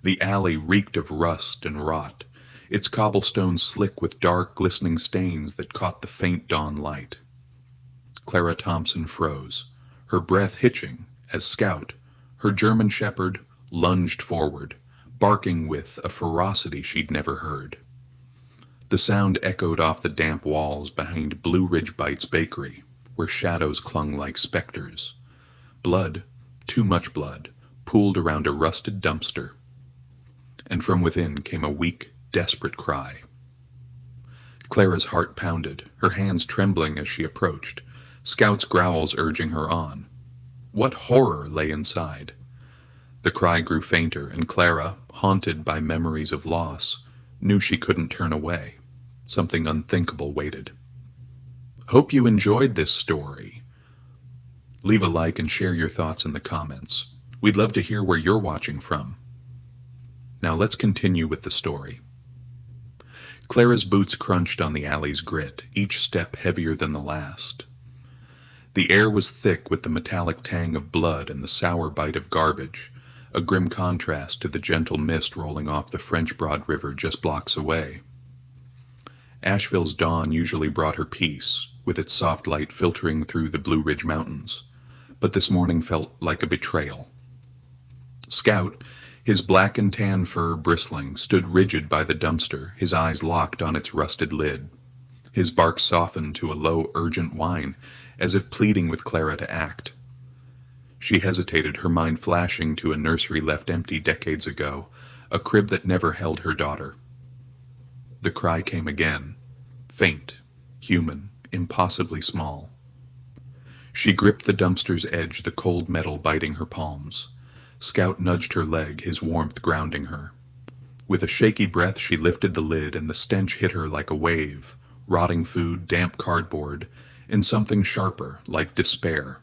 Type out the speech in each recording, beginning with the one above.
The alley reeked of rust and rot, its cobblestones slick with dark, glistening stains that caught the faint dawn light. Clara Thompson froze, her breath hitching as Scout, her German shepherd, lunged forward, barking with a ferocity she'd never heard. The sound echoed off the damp walls behind Blue Ridge Bites Bakery, where shadows clung like specters. Blood, too much blood, pooled around a rusted dumpster. And from within came a weak, desperate cry. Clara's heart pounded, her hands trembling as she approached, Scout's growls urging her on. What horror lay inside? The cry grew fainter, and Clara, haunted by memories of loss, knew she couldn't turn away. Something unthinkable waited. Hope you enjoyed this story. Leave a like and share your thoughts in the comments. We'd love to hear where you're watching from. Now let's continue with the story. Clara's boots crunched on the alley's grit, each step heavier than the last. The air was thick with the metallic tang of blood and the sour bite of garbage, a grim contrast to the gentle mist rolling off the French Broad River just blocks away. Asheville's dawn usually brought her peace, with its soft light filtering through the Blue Ridge Mountains, but this morning felt like a betrayal. Scout, his black and tan fur bristling, stood rigid by the dumpster, his eyes locked on its rusted lid. His bark softened to a low, urgent whine, as if pleading with Clara to act. She hesitated, her mind flashing to a nursery left empty decades ago, a crib that never held her daughter. The cry came again, faint, human, impossibly small. She gripped the dumpster's edge, the cold metal biting her palms. Scout nudged her leg, his warmth grounding her. With a shaky breath, she lifted the lid, and the stench hit her like a wave, rotting food, damp cardboard, and something sharper, like despair.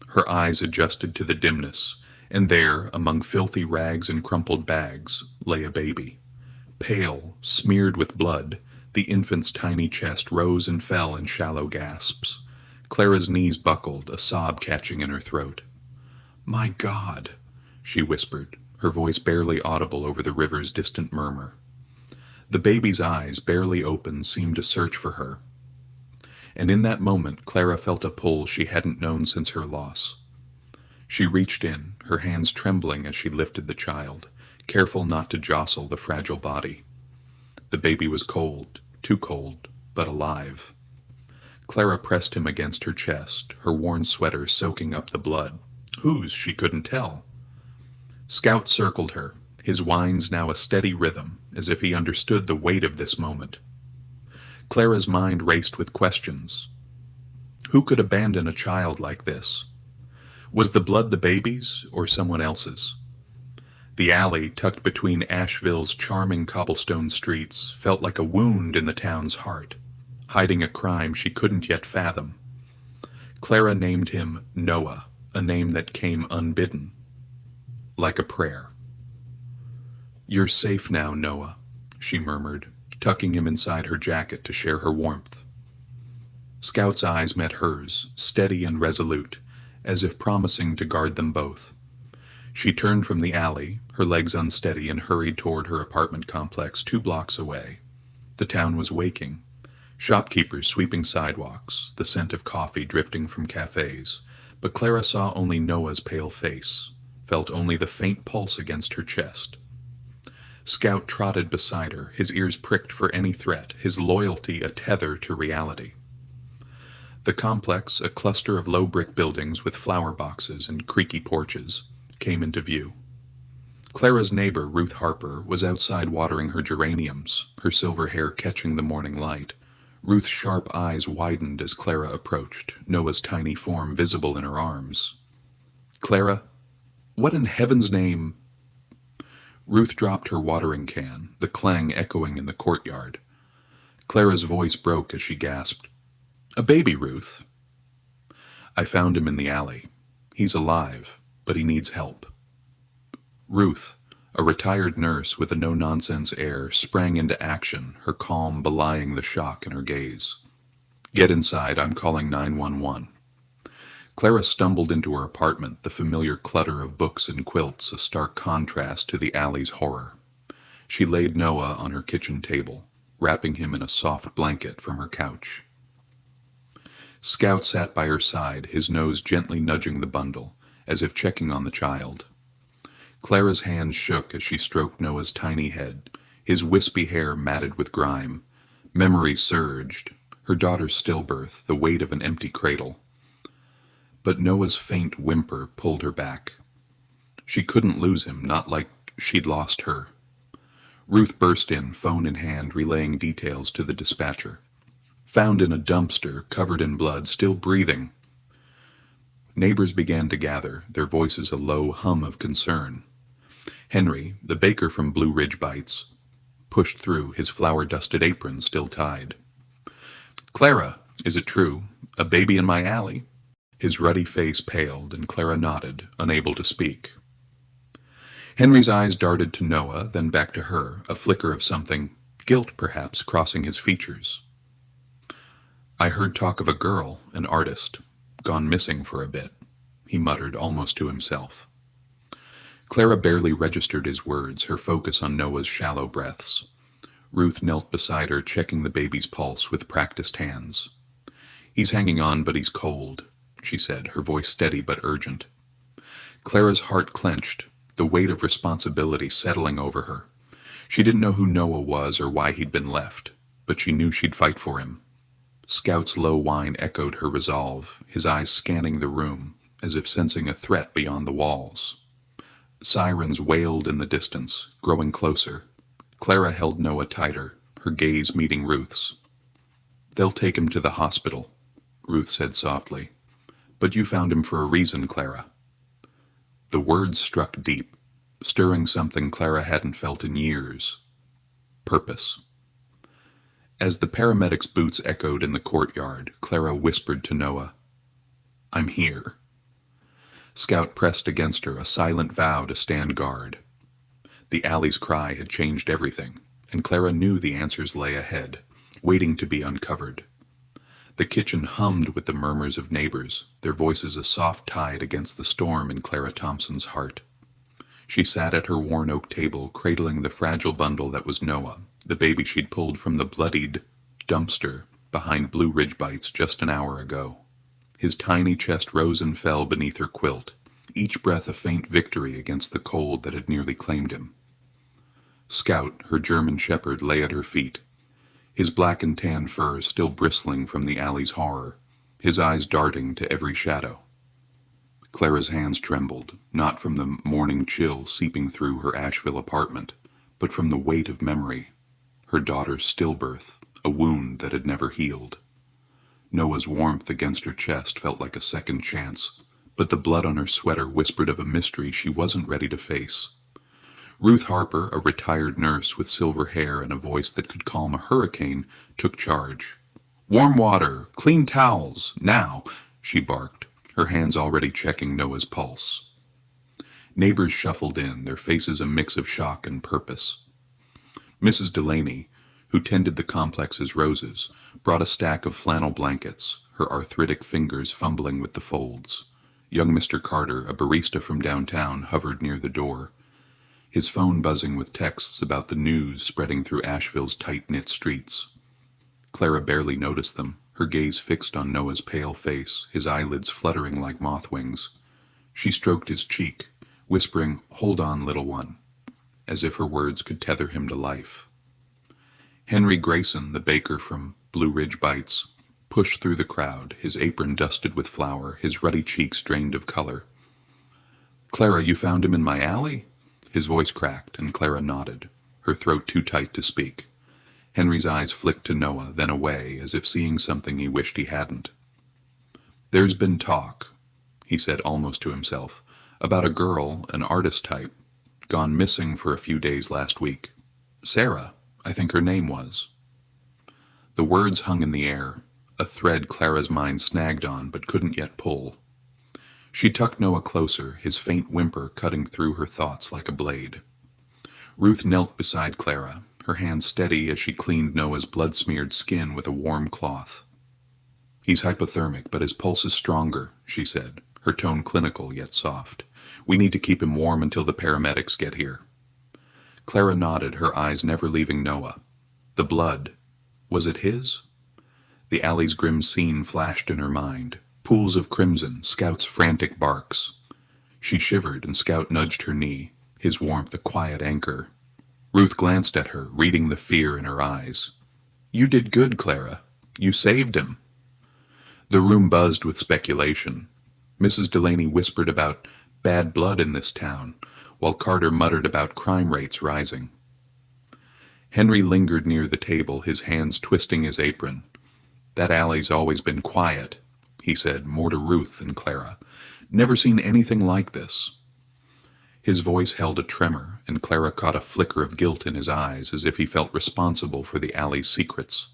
Her eyes adjusted to the dimness, and there, among filthy rags and crumpled bags, lay a baby. Pale, smeared with blood, the infant's tiny chest rose and fell in shallow gasps. Clara's knees buckled, a sob catching in her throat. "My God," she whispered, her voice barely audible over the river's distant murmur. The baby's eyes, barely open, seemed to search for her. And in that moment, Clara felt a pull she hadn't known since her loss. She reached in, her hands trembling as she lifted the child, careful not to jostle the fragile body. The baby was cold, too cold, but alive. Clara pressed him against her chest, her worn sweater soaking up the blood. Whose, she couldn't tell. Scout circled her, his whines now a steady rhythm, as if he understood the weight of this moment. Clara's mind raced with questions. Who could abandon a child like this? Was the blood the baby's or someone else's? The alley, tucked between Asheville's charming cobblestone streets, felt like a wound in the town's heart, hiding a crime she couldn't yet fathom. Clara named him Noah, a name that came unbidden, like a prayer. "You're safe now, Noah," she murmured, tucking him inside her jacket to share her warmth. Scout's eyes met hers, steady and resolute, as if promising to guard them both. She turned from the alley, her legs unsteady, and hurried toward her apartment complex 2 blocks away. The town was waking. Shopkeepers sweeping sidewalks, the scent of coffee drifting from cafes, but Clara saw only Noah's pale face, felt only the faint pulse against her chest. Scout trotted beside her, his ears pricked for any threat, his loyalty a tether to reality. The complex, a cluster of low brick buildings with flower boxes and creaky porches, came into view. Clara's neighbor, Ruth Harper, was outside watering her geraniums, her silver hair catching the morning light. Ruth's sharp eyes widened as Clara approached, Noah's tiny form visible in her arms. "Clara, what in heaven's name—" Ruth dropped her watering can, the clang echoing in the courtyard. Clara's voice broke as she gasped, "A baby, Ruth." "I found him in the alley. He's alive, but he needs help." Ruth, a retired nurse with a no-nonsense air, sprang into action, her calm belying the shock in her gaze. "Get inside, I'm calling 911." Clara stumbled into her apartment, the familiar clutter of books and quilts a stark contrast to the alley's horror. She laid Noah on her kitchen table, wrapping him in a soft blanket from her couch. Scout sat by her side, his nose gently nudging the bundle, as if checking on the child. Clara's hands shook as she stroked Noah's tiny head, his wispy hair matted with grime. Memories surged, her daughter's stillbirth, the weight of an empty cradle. But Noah's faint whimper pulled her back. She couldn't lose him, not like she'd lost her. Ruth burst in, phone in hand, relaying details to the dispatcher. Found in a dumpster, covered in blood, still breathing. Neighbors began to gather, their voices a low hum of concern. Henry, the baker from Blue Ridge Bites, pushed through, his flour-dusted apron still tied. "Clara, is it true? A baby in my alley?" His ruddy face paled, and Clara nodded, unable to speak. Henry's eyes darted to Noah, then back to her, a flicker of something, guilt perhaps, crossing his features. "I heard talk of a girl, an artist, gone missing for a bit," he muttered almost to himself. Clara barely registered his words, her focus on Noah's shallow breaths. Ruth knelt beside her, checking the baby's pulse with practiced hands. "He's hanging on, but he's cold," she said, her voice steady but urgent. Clara's heart clenched, the weight of responsibility settling over her. She didn't know who Noah was or why he'd been left, but she knew she'd fight for him. Scout's low whine echoed her resolve, his eyes scanning the room, as if sensing a threat beyond the walls. Sirens wailed in the distance, growing closer. Clara held Noah tighter, her gaze meeting Ruth's. "They'll take him to the hospital," Ruth said softly. "But you found him for a reason, Clara." The words struck deep, stirring something Clara hadn't felt in years. Purpose. As the paramedics' boots echoed in the courtyard, Clara whispered to Noah, "I'm here." Scout pressed against her, a silent vow to stand guard. The alley's cry had changed everything, and Clara knew the answers lay ahead, waiting to be uncovered. The kitchen hummed with the murmurs of neighbors, their voices a soft tide against the storm in Clara Thompson's heart. She sat at her worn oak table, cradling the fragile bundle that was Noah, the baby she'd pulled from the bloodied dumpster behind Blue Ridge Bites just an hour ago. His tiny chest rose and fell beneath her quilt, each breath a faint victory against the cold that had nearly claimed him. Scout, her German shepherd, lay at her feet, his black and tan fur still bristling from the alley's horror, his eyes darting to every shadow. Clara's hands trembled, not from the morning chill seeping through her Asheville apartment, but from the weight of memory, her daughter's stillbirth, a wound that had never healed. Noah's warmth against her chest felt like a second chance, but the blood on her sweater whispered of a mystery she wasn't ready to face. Ruth Harper, a retired nurse with silver hair and a voice that could calm a hurricane, took charge. "Warm water, clean towels, now," she barked, her hands already checking Noah's pulse. Neighbors shuffled in, their faces a mix of shock and purpose. Mrs. Delaney, who tended the complex's roses, brought a stack of flannel blankets, her arthritic fingers fumbling with the folds. Young Mr. Carter, a barista from downtown, hovered near the door, his phone buzzing with texts about the news spreading through Asheville's tight-knit streets. Clara barely noticed them, her gaze fixed on Noah's pale face, his eyelids fluttering like moth wings. She stroked his cheek, whispering, "Hold on, little one," as if her words could tether him to life. Henry Grayson, the baker from Blue Ridge Bites, pushed through the crowd, his apron dusted with flour, his ruddy cheeks drained of color. "Clara, you found him in my alley?" His voice cracked, and Clara nodded, her throat too tight to speak. Henry's eyes flicked to Noah, then away, as if seeing something he wished he hadn't. "There's been talk," he said almost to himself, "about a girl, an artist type, gone missing for a few days last week. Sarah, I think her name was." The words hung in the air, a thread Clara's mind snagged on but couldn't yet pull. She tucked Noah closer, his faint whimper cutting through her thoughts like a blade. Ruth knelt beside Clara, her hands steady as she cleaned Noah's blood-smeared skin with a warm cloth. He's hypothermic, but his pulse is stronger, she said, her tone clinical yet soft. We need to keep him warm until the paramedics get here. Clara nodded, her eyes never leaving Noah. The blood. Was it his? The alley's grim scene flashed in her mind. Pools of crimson, Scout's frantic barks. She shivered, and Scout nudged her knee, his warmth a quiet anchor. Ruth glanced at her, reading the fear in her eyes. You did good, Clara. You saved him. The room buzzed with speculation. Mrs. Delaney whispered about bad blood in this town, while Carter muttered about crime rates rising. Henry lingered near the table, his hands twisting his apron. That alley's always been quiet, he said, more to Ruth than Clara. Never seen anything like this. His voice held a tremor, and Clara caught a flicker of guilt in his eyes, as if he felt responsible for the alley's secrets.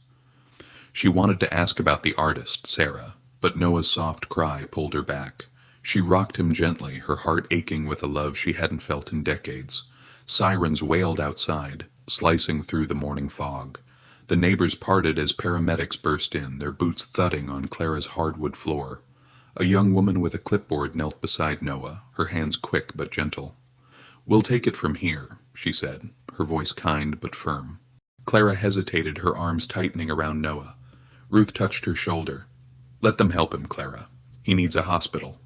She wanted to ask about the artist, Sarah, but Noah's soft cry pulled her back. She rocked him gently, her heart aching with a love she hadn't felt in decades. Sirens wailed outside, slicing through the morning fog. The neighbors parted as paramedics burst in, their boots thudding on Clara's hardwood floor. A young woman with a clipboard knelt beside Noah, her hands quick but gentle. We'll take it from here, she said, her voice kind but firm. Clara hesitated, her arms tightening around Noah. Ruth touched her shoulder. Let them help him, Clara. He needs a hospital.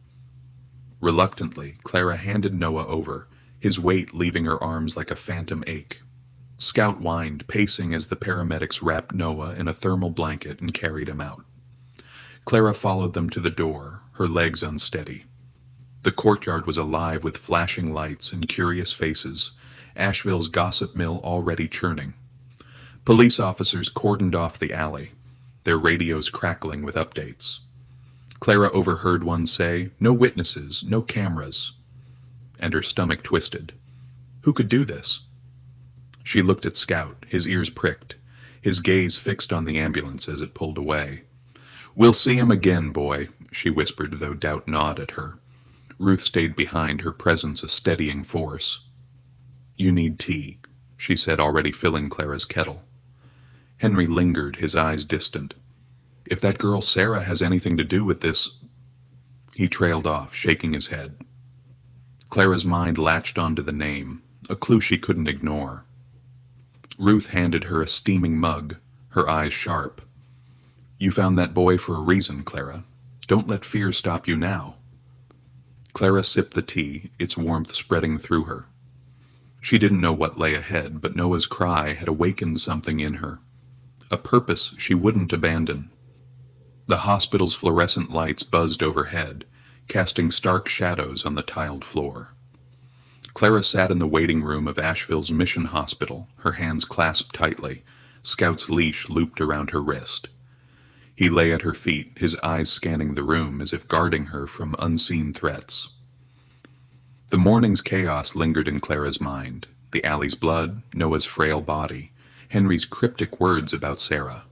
Reluctantly, Clara handed Noah over, his weight leaving her arms like a phantom ache. Scout whined, pacing as the paramedics wrapped Noah in a thermal blanket and carried him out. Clara followed them to the door, her legs unsteady. The courtyard was alive with flashing lights and curious faces, Asheville's gossip mill already churning. Police officers cordoned off the alley, their radios crackling with updates. Clara overheard one say, "No witnesses, no cameras," and her stomach twisted. Who could do this? She looked at Scout, his ears pricked, his gaze fixed on the ambulance as it pulled away. We'll see him again, boy, she whispered, though doubt gnawed at her. Ruth stayed behind, her presence a steadying force. You need tea, she said, already filling Clara's kettle. Henry lingered, his eyes distant. If that girl Sarah has anything to do with this... He trailed off, shaking his head. Clara's mind latched onto the name, a clue she couldn't ignore. Ruth handed her a steaming mug, her eyes sharp. You found that boy for a reason, Clara. Don't let fear stop you now. Clara sipped the tea, its warmth spreading through her. She didn't know what lay ahead, but Noah's cry had awakened something in her. A purpose she wouldn't abandon. The hospital's fluorescent lights buzzed overhead, casting stark shadows on the tiled floor. Clara sat in the waiting room of Asheville's Mission Hospital, her hands clasped tightly, Scout's leash looped around her wrist. He lay at her feet, his eyes scanning the room as if guarding her from unseen threats. The morning's chaos lingered in Clara's mind, the alley's blood, Noah's frail body, Henry's cryptic words about Sarah.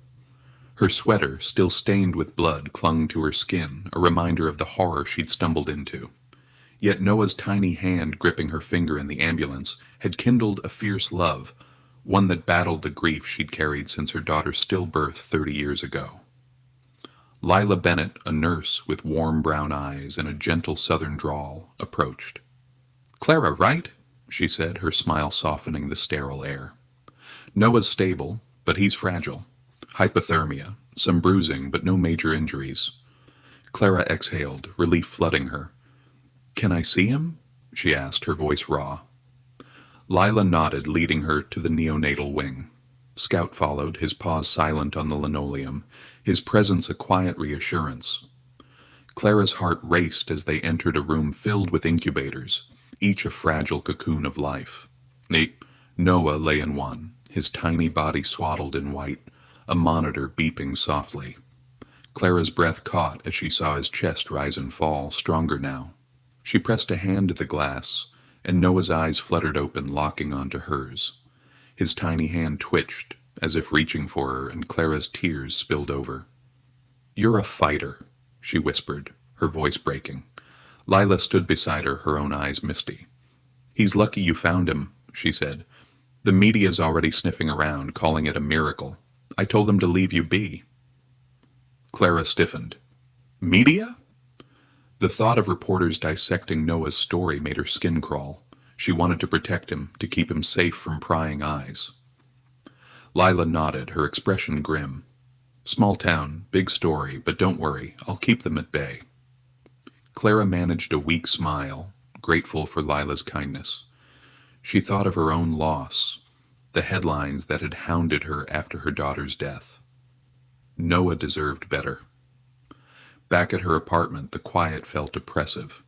Her sweater, still stained with blood, clung to her skin, a reminder of the horror she'd stumbled into. Yet Noah's tiny hand gripping her finger in the ambulance had kindled a fierce love, one that battled the grief she'd carried since her daughter's stillbirth 30 years ago. Lila Bennett, a nurse with warm brown eyes and a gentle southern drawl, approached. Clara, right? She said, her smile softening the sterile air. Noah's stable, but he's fragile. Hypothermia, some bruising, but no major injuries. Clara exhaled, relief flooding her. Can I see him? She asked, her voice raw. Lila nodded, leading her to the neonatal wing. Scout followed, his paws silent on the linoleum, his presence a quiet reassurance. Clara's heart raced as they entered a room filled with incubators, each a fragile cocoon of life. Noah lay in one, his tiny body swaddled in white, a monitor beeping softly. Clara's breath caught as she saw his chest rise and fall, stronger now. She pressed a hand to the glass, and Noah's eyes fluttered open, locking onto hers. His tiny hand twitched, as if reaching for her, and Clara's tears spilled over. You're a fighter, she whispered, her voice breaking. Lila stood beside her, her own eyes misty. He's lucky you found him, she said. The media's already sniffing around, calling it a miracle. I told them to leave you be. Clara stiffened. Media? The thought of reporters dissecting Noah's story made her skin crawl. She wanted to protect him, to keep him safe from prying eyes. Lila nodded, her expression grim. Small town, big story, but don't worry, I'll keep them at bay. Clara managed a weak smile, grateful for Lila's kindness. She thought of her own loss, the headlines that had hounded her after her daughter's death. Noah deserved better. Back at her apartment, the quiet felt oppressive.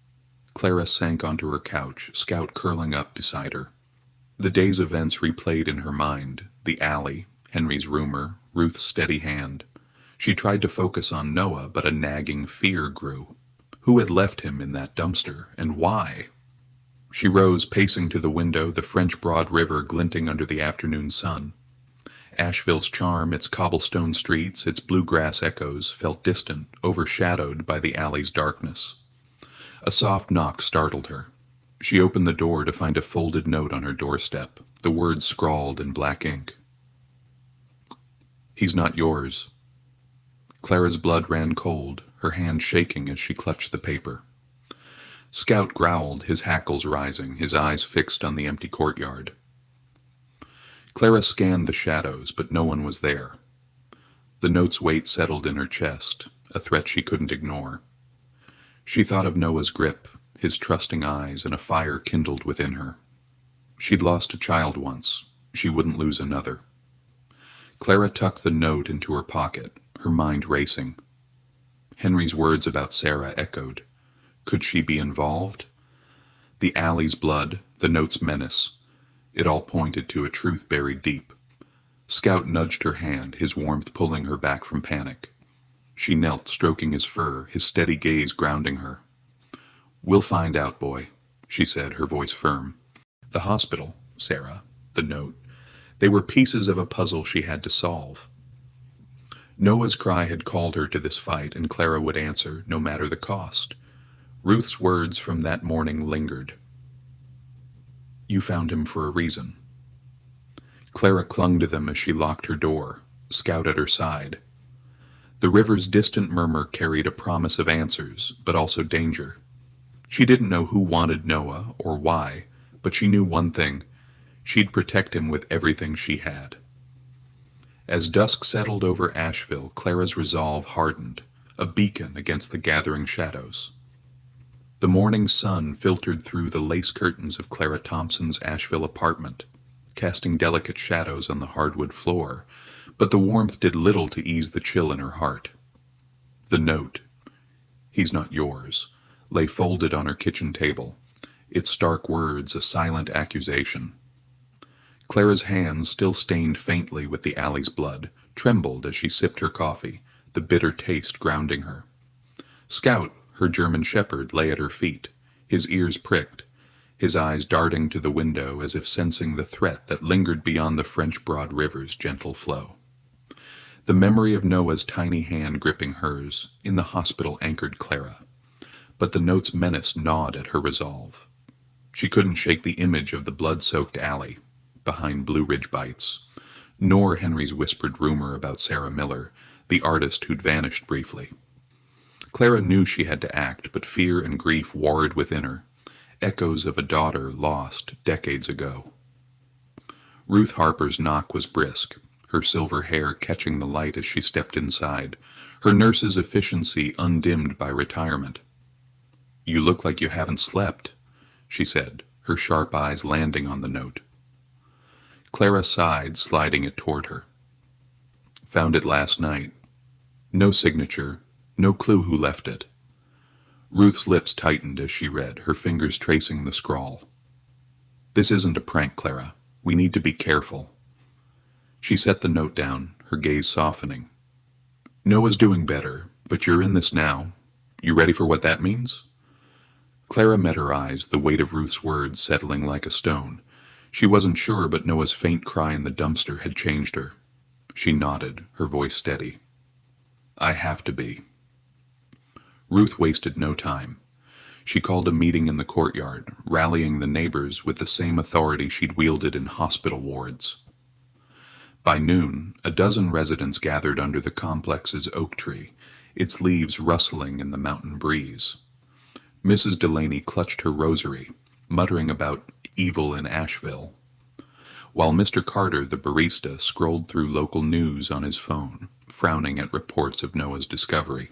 Clara sank onto her couch, Scout curling up beside her. The day's events replayed in her mind, the alley, Henry's rumor, Ruth's steady hand. She tried to focus on Noah, but a nagging fear grew. Who had left him in that dumpster, and why? She rose, pacing to the window, the French Broad River glinting under the afternoon sun. Asheville's charm, its cobblestone streets, its bluegrass echoes, felt distant, overshadowed by the alley's darkness. A soft knock startled her. She opened the door to find a folded note on her doorstep, the words scrawled in black ink. He's not yours. Clara's blood ran cold, her hand shaking as she clutched the paper. Scout growled, his hackles rising, his eyes fixed on the empty courtyard. Clara scanned the shadows, but no one was there. The note's weight settled in her chest, a threat she couldn't ignore. She thought of Noah's grip, his trusting eyes, and a fire kindled within her. She'd lost a child once. She wouldn't lose another. Clara tucked the note into her pocket, her mind racing. Henry's words about Sarah echoed. Could she be involved? The alley's blood, the note's menace. It all pointed to a truth buried deep. Scout nudged her hand, his warmth pulling her back from panic. She knelt, stroking his fur, his steady gaze grounding her. We'll find out, boy, she said, her voice firm. The hospital, Sarah, the note. They were pieces of a puzzle she had to solve. Noah's cry had called her to this fight, and Clara would answer, no matter the cost. Ruth's words from that morning lingered. You found him for a reason. Clara clung to them as she locked her door, Scout at her side. The river's distant murmur carried a promise of answers, but also danger. She didn't know who wanted Noah or why, but she knew one thing. She'd protect him with everything she had. As dusk settled over Asheville, Clara's resolve hardened, a beacon against the gathering shadows. The morning sun filtered through the lace curtains of Clara Thompson's Asheville apartment, casting delicate shadows on the hardwood floor, but the warmth did little to ease the chill in her heart. The note, "He's not yours," lay folded on her kitchen table, its stark words a silent accusation. Clara's hands, still stained faintly with the alley's blood, trembled as she sipped her coffee, the bitter taste grounding her. Scout, her German shepherd, lay at her feet, his ears pricked, his eyes darting to the window as if sensing the threat that lingered beyond the French Broad River's gentle flow. The memory of Noah's tiny hand gripping hers, in the hospital anchored Clara, but the note's menace gnawed at her resolve. She couldn't shake the image of the blood-soaked alley, behind Blue Ridge Bites, nor Henry's whispered rumor about Sarah Miller, the artist who'd vanished briefly. Clara knew she had to act, but fear and grief warred within her, echoes of a daughter lost decades ago. Ruth Harper's knock was brisk, her silver hair catching the light as she stepped inside, her nurse's efficiency undimmed by retirement. "You look like you haven't slept," she said, her sharp eyes landing on the note. Clara sighed, sliding it toward her. "Found it last night. No signature, no clue who left it." Ruth's lips tightened as she read, her fingers tracing the scrawl. "This isn't a prank, Clara. We need to be careful." She set the note down, her gaze softening. "Noah's doing better, but you're in this now. You ready for what that means?" Clara met her eyes, the weight of Ruth's words settling like a stone. She wasn't sure, but Noah's faint cry in the dumpster had changed her. She nodded, her voice steady. "I have to be." Ruth wasted no time. She called a meeting in the courtyard, rallying the neighbors with the same authority she'd wielded in hospital wards. By noon, a dozen residents gathered under the complex's oak tree, its leaves rustling in the mountain breeze. Mrs. Delaney clutched her rosary, muttering about evil in Asheville, while Mr. Carter, the barista, scrolled through local news on his phone, frowning at reports of Noah's discovery.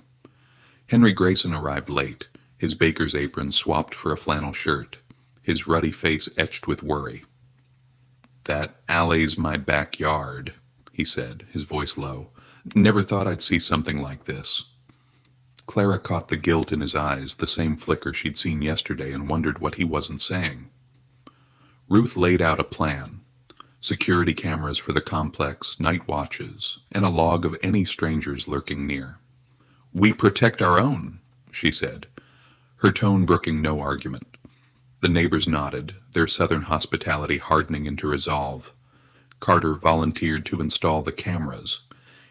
Henry Grayson arrived late, his baker's apron swapped for a flannel shirt, his ruddy face etched with worry. "That alley's my backyard," he said, his voice low. "Never thought I'd see something like this." Clara caught the guilt in his eyes, the same flicker she'd seen yesterday, and wondered what he wasn't saying. Ruth laid out a plan. Security cameras for the complex, night watches, and a log of any strangers lurking near. "We protect our own," she said, her tone brooking no argument. The neighbors nodded, their southern hospitality hardening into resolve. Carter volunteered to install the cameras,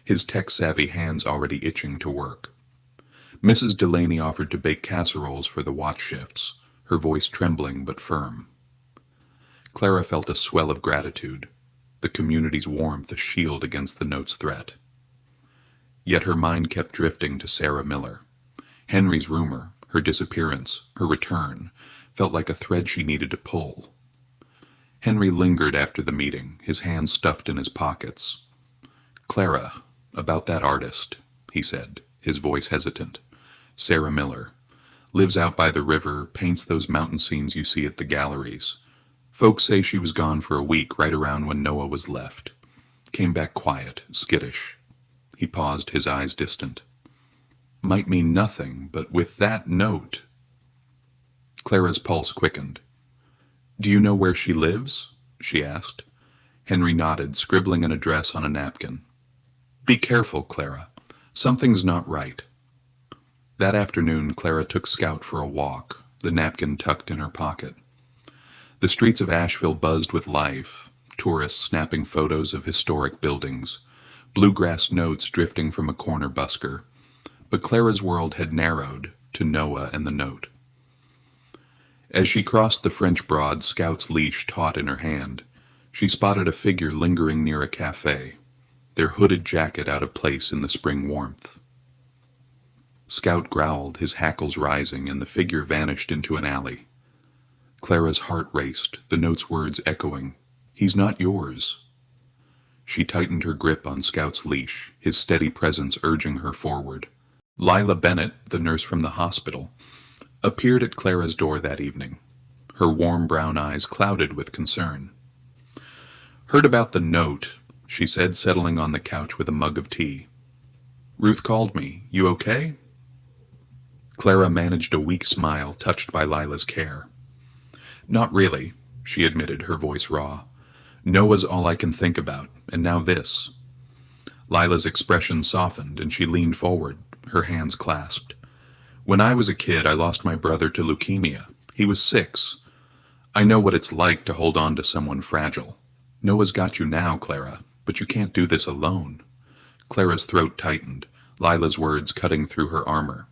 his tech-savvy hands already itching to work. Mrs. Delaney offered to bake casseroles for the watch shifts, her voice trembling but firm. Clara felt a swell of gratitude, the community's warmth a shield against the note's threat. Yet her mind kept drifting to Sarah Miller. Henry's rumor, her disappearance, her return, felt like a thread she needed to pull. Henry lingered after the meeting, his hands stuffed in his pockets. "Clara, about that artist," he said, his voice hesitant. "Sarah Miller. Lives out by the river, paints those mountain scenes you see at the galleries. Folks say she was gone for a week right around when Noah was left. Came back quiet, skittish." He paused, his eyes distant. "Might mean nothing, but with that note—" Clara's pulse quickened. "Do you know where she lives?" she asked. Henry nodded, scribbling an address on a napkin. "Be careful, Clara. Something's not right." That afternoon, Clara took Scout for a walk, the napkin tucked in her pocket. The streets of Asheville buzzed with life, tourists snapping photos of historic buildings, bluegrass notes drifting from a corner busker. But Clara's world had narrowed to Noah and the note. As she crossed the French Broad, Scout's leash taut in her hand, she spotted a figure lingering near a cafe, their hooded jacket out of place in the spring warmth. Scout growled, his hackles rising, and the figure vanished into an alley. Clara's heart raced, the note's words echoing, "He's not yours." She tightened her grip on Scout's leash, his steady presence urging her forward. Lila Bennett, the nurse from the hospital, appeared at Clara's door that evening, her warm brown eyes clouded with concern. "Heard about the note," she said, settling on the couch with a mug of tea. "Ruth called me. You okay?" Clara managed a weak smile, touched by Lila's care. "Not really," she admitted, her voice raw. "Noah's all I can think about, and now this." Lila's expression softened, and she leaned forward, her hands clasped. "When I was a kid, I lost my brother to leukemia. He was 6. I know what it's like to hold on to someone fragile. Noah's got you now, Clara, but you can't do this alone." Clara's throat tightened, Lila's words cutting through her armor.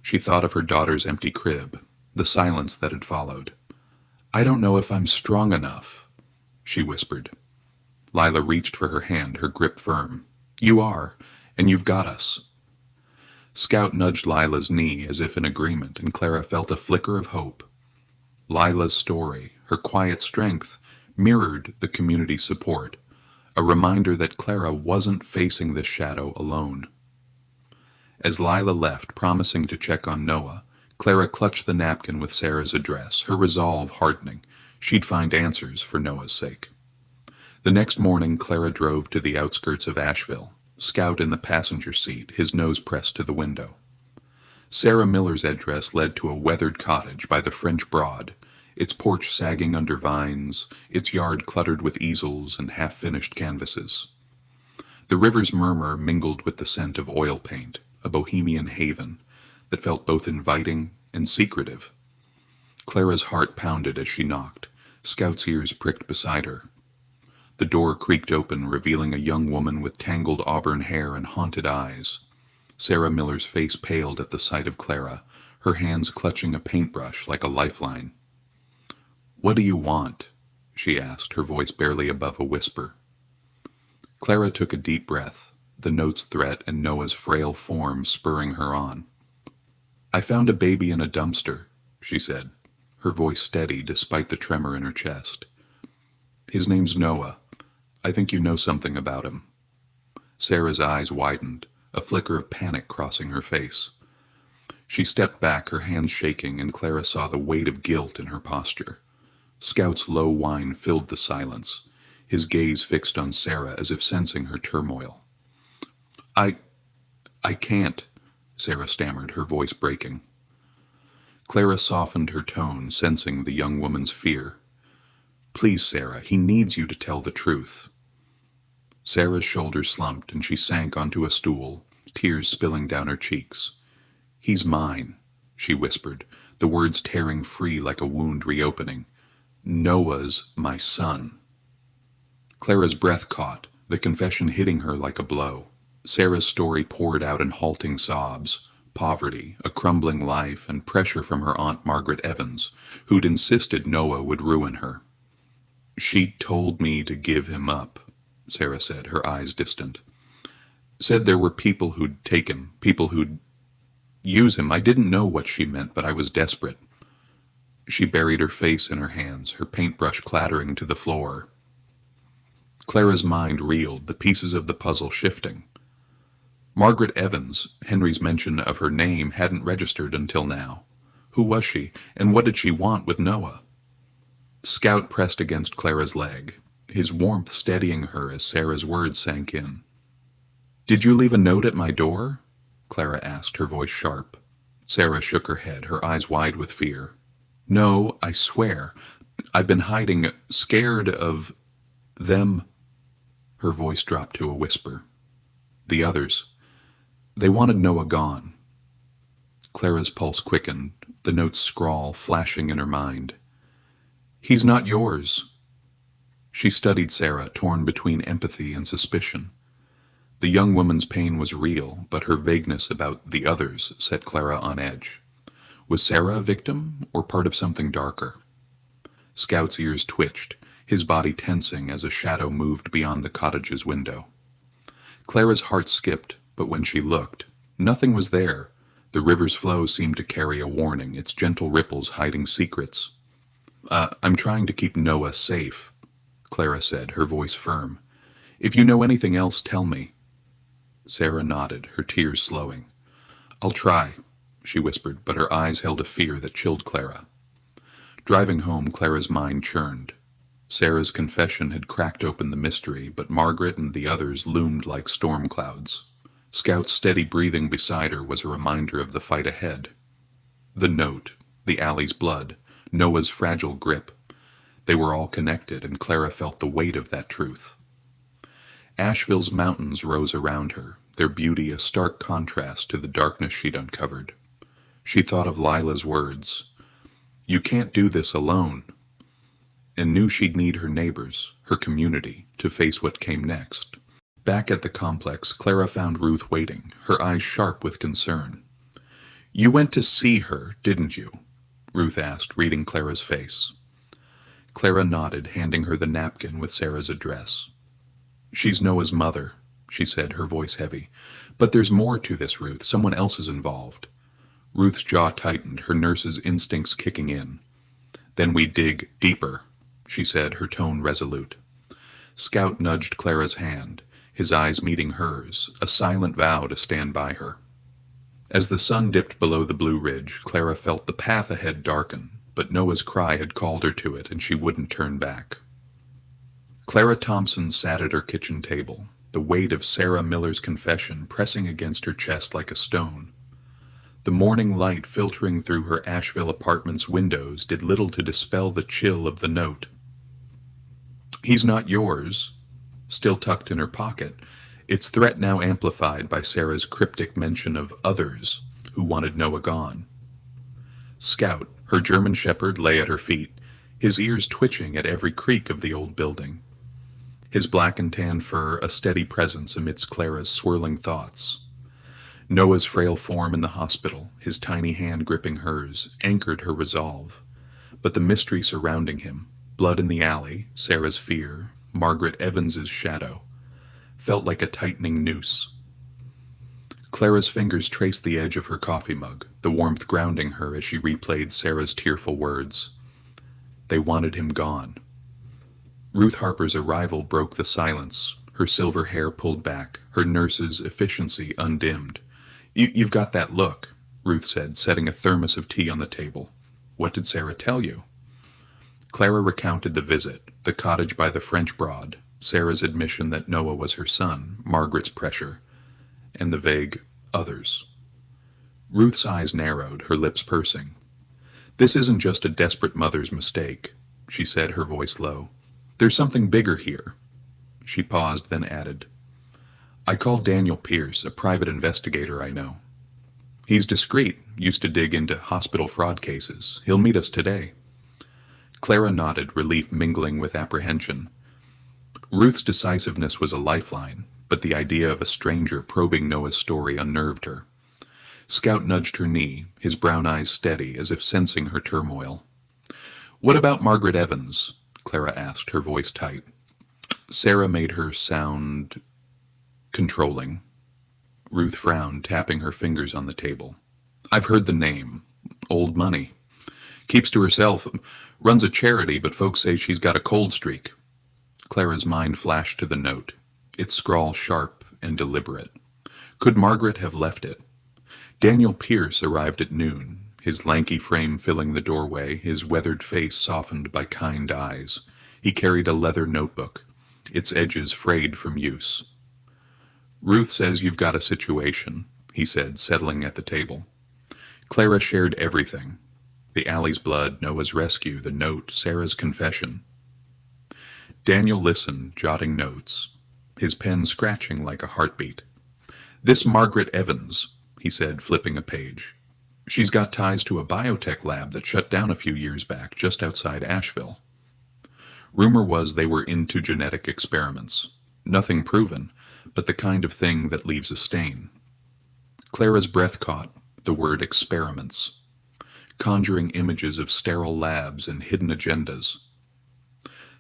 She thought of her daughter's empty crib, the silence that had followed. "I don't know if I'm strong enough," she whispered. Lila reached for her hand, her grip firm. "You are, and you've got us." Scout nudged Lila's knee as if in agreement, and Clara felt a flicker of hope. Lila's story, her quiet strength, mirrored the community's support, a reminder that Clara wasn't facing this shadow alone. As Lila left, promising to check on Noah, Clara clutched the napkin with Sarah's address, her resolve hardening. She'd find answers for Noah's sake. The next morning, Clara drove to the outskirts of Asheville, Scout in the passenger seat, his nose pressed to the window. Sarah Miller's address led to a weathered cottage by the French Broad, its porch sagging under vines, its yard cluttered with easels and half-finished canvases. The river's murmur mingled with the scent of oil paint, a bohemian haven that felt both inviting and secretive. Clara's heart pounded as she knocked, Scout's ears pricked beside her. The door creaked open, revealing a young woman with tangled auburn hair and haunted eyes. Sarah Miller's face paled at the sight of Clara, her hands clutching a paintbrush like a lifeline. "What do you want?" she asked, her voice barely above a whisper. Clara took a deep breath, the note's threat and Noah's frail form spurring her on. "I found a baby in a dumpster," she said, her voice steady despite the tremor in her chest. "His name's Noah. I think you know something about him." Sarah's eyes widened, a flicker of panic crossing her face. She stepped back, her hands shaking, and Clara saw the weight of guilt in her posture. Scout's low whine filled the silence, his gaze fixed on Sarah as if sensing her turmoil. I can't," Sarah stammered, her voice breaking. Clara softened her tone, sensing the young woman's fear. "Please, Sarah, he needs you to tell the truth." Sarah's shoulders slumped and she sank onto a stool, tears spilling down her cheeks. "He's mine," she whispered, the words tearing free like a wound reopening. "Noah's my son." Clara's breath caught, the confession hitting her like a blow. Sarah's story poured out in halting sobs. Poverty, a crumbling life, and pressure from her Aunt Margaret Evans, who'd insisted Noah would ruin her. "She told me to give him up," Sarah said, her eyes distant. "Said there were people who'd take him, people who'd use him. I didn't know what she meant, but I was desperate." She buried her face in her hands, her paintbrush clattering to the floor. Clara's mind reeled, the pieces of the puzzle shifting. Margaret Evans, Henry's mention of her name hadn't registered until now. Who was she, and what did she want with Noah? Scout pressed against Clara's leg, his warmth steadying her as Sarah's words sank in. "Did you leave a note at my door?" Clara asked, her voice sharp. Sarah shook her head, her eyes wide with fear. "No, I swear. I've been hiding, scared of them." Her voice dropped to a whisper. "The others. They wanted Noah gone." Clara's pulse quickened, the note's scrawl flashing in her mind. "He's not yours." She studied Sarah, torn between empathy and suspicion. The young woman's pain was real, but her vagueness about the others set Clara on edge. Was Sarah a victim, or part of something darker? Scout's ears twitched, his body tensing as a shadow moved beyond the cottage's window. Clara's heart skipped, but when she looked, nothing was there. The river's flow seemed to carry a warning, its gentle ripples hiding secrets. I'm trying to keep Noah safe," Clara said, her voice firm. "If you know anything else, tell me." Sarah nodded, her tears slowing. "I'll try," she whispered, but her eyes held a fear that chilled Clara. Driving home, Clara's mind churned. Sarah's confession had cracked open the mystery, but Margaret and the others loomed like storm clouds. Scout's steady breathing beside her was a reminder of the fight ahead. The note, the alley's blood, Noah's fragile grip. They were all connected, and Clara felt the weight of that truth. Asheville's mountains rose around her, their beauty a stark contrast to the darkness she'd uncovered. She thought of Lila's words, "You can't do this alone," and knew she'd need her neighbors, her community, to face what came next. Back at the complex, Clara found Ruth waiting, her eyes sharp with concern. "You went to see her, didn't you?" Ruth asked, reading Clara's face. Clara nodded, handing her the napkin with Sarah's address. "She's Noah's mother," she said, her voice heavy. "But there's more to this, Ruth. Someone else is involved." Ruth's jaw tightened, her nurse's instincts kicking in. "Then we dig deeper," she said, her tone resolute. Scout nudged Clara's hand, his eyes meeting hers, a silent vow to stand by her. As the sun dipped below the Blue Ridge, Clara felt the path ahead darken, but Noah's cry had called her to it, and she wouldn't turn back. Clara Thompson sat at her kitchen table, the weight of Sarah Miller's confession pressing against her chest like a stone. The morning light filtering through her Asheville apartment's windows did little to dispel the chill of the note. "He's not yours," still tucked in her pocket, its threat now amplified by Sarah's cryptic mention of others who wanted Noah gone. Scout, her German shepherd, lay at her feet, his ears twitching at every creak of the old building. His black and tan fur a steady presence amidst Clara's swirling thoughts. Noah's frail form in the hospital, his tiny hand gripping hers, anchored her resolve. But the mystery surrounding him, blood in the alley, Sarah's fear, Margaret Evans's shadow, felt like a tightening noose. Clara's fingers traced the edge of her coffee mug, the warmth grounding her as she replayed Sarah's tearful words. They wanted him gone. Ruth Harper's arrival broke the silence, her silver hair pulled back, her nurse's efficiency undimmed. You've got that look, Ruth said, setting a thermos of tea on the table. What did Sarah tell you? Clara recounted the visit, the cottage by the French Broad, Sarah's admission that Noah was her son, Margaret's pressure, and the vague others. Ruth's eyes narrowed, her lips pursing. This isn't just a desperate mother's mistake, she said, her voice low. There's something bigger here. She paused, then added, I called Daniel Pierce, a private investigator I know. He's discreet, used to dig into hospital fraud cases. He'll meet us today. Clara nodded, relief mingling with apprehension. Ruth's decisiveness was a lifeline, but the idea of a stranger probing Noah's story unnerved her. Scout nudged her knee, his brown eyes steady, as if sensing her turmoil. What about Margaret Evans? Clara asked, her voice tight. Sarah made her sound controlling. Ruth frowned, tapping her fingers on the table. I've heard the name. Old money. Keeps to herself. Runs a charity, but folks say she's got a cold streak. Clara's mind flashed to the note, its scrawl sharp and deliberate. Could Margaret have left it? Daniel Pierce arrived at noon, his lanky frame filling the doorway, his weathered face softened by kind eyes. He carried a leather notebook, its edges frayed from use. Ruth says you've got a situation, he said, settling at the table. Clara shared everything. The alley's blood, Noah's rescue, the note, Sarah's confession. Daniel listened, jotting notes, his pen scratching like a heartbeat. This Margaret Evans, he said, flipping a page. She's got ties to a biotech lab that shut down a few years back just outside Asheville. Rumor was they were into genetic experiments. Nothing proven, but the kind of thing that leaves a stain. Clara's breath caught the word experiments, conjuring images of sterile labs and hidden agendas.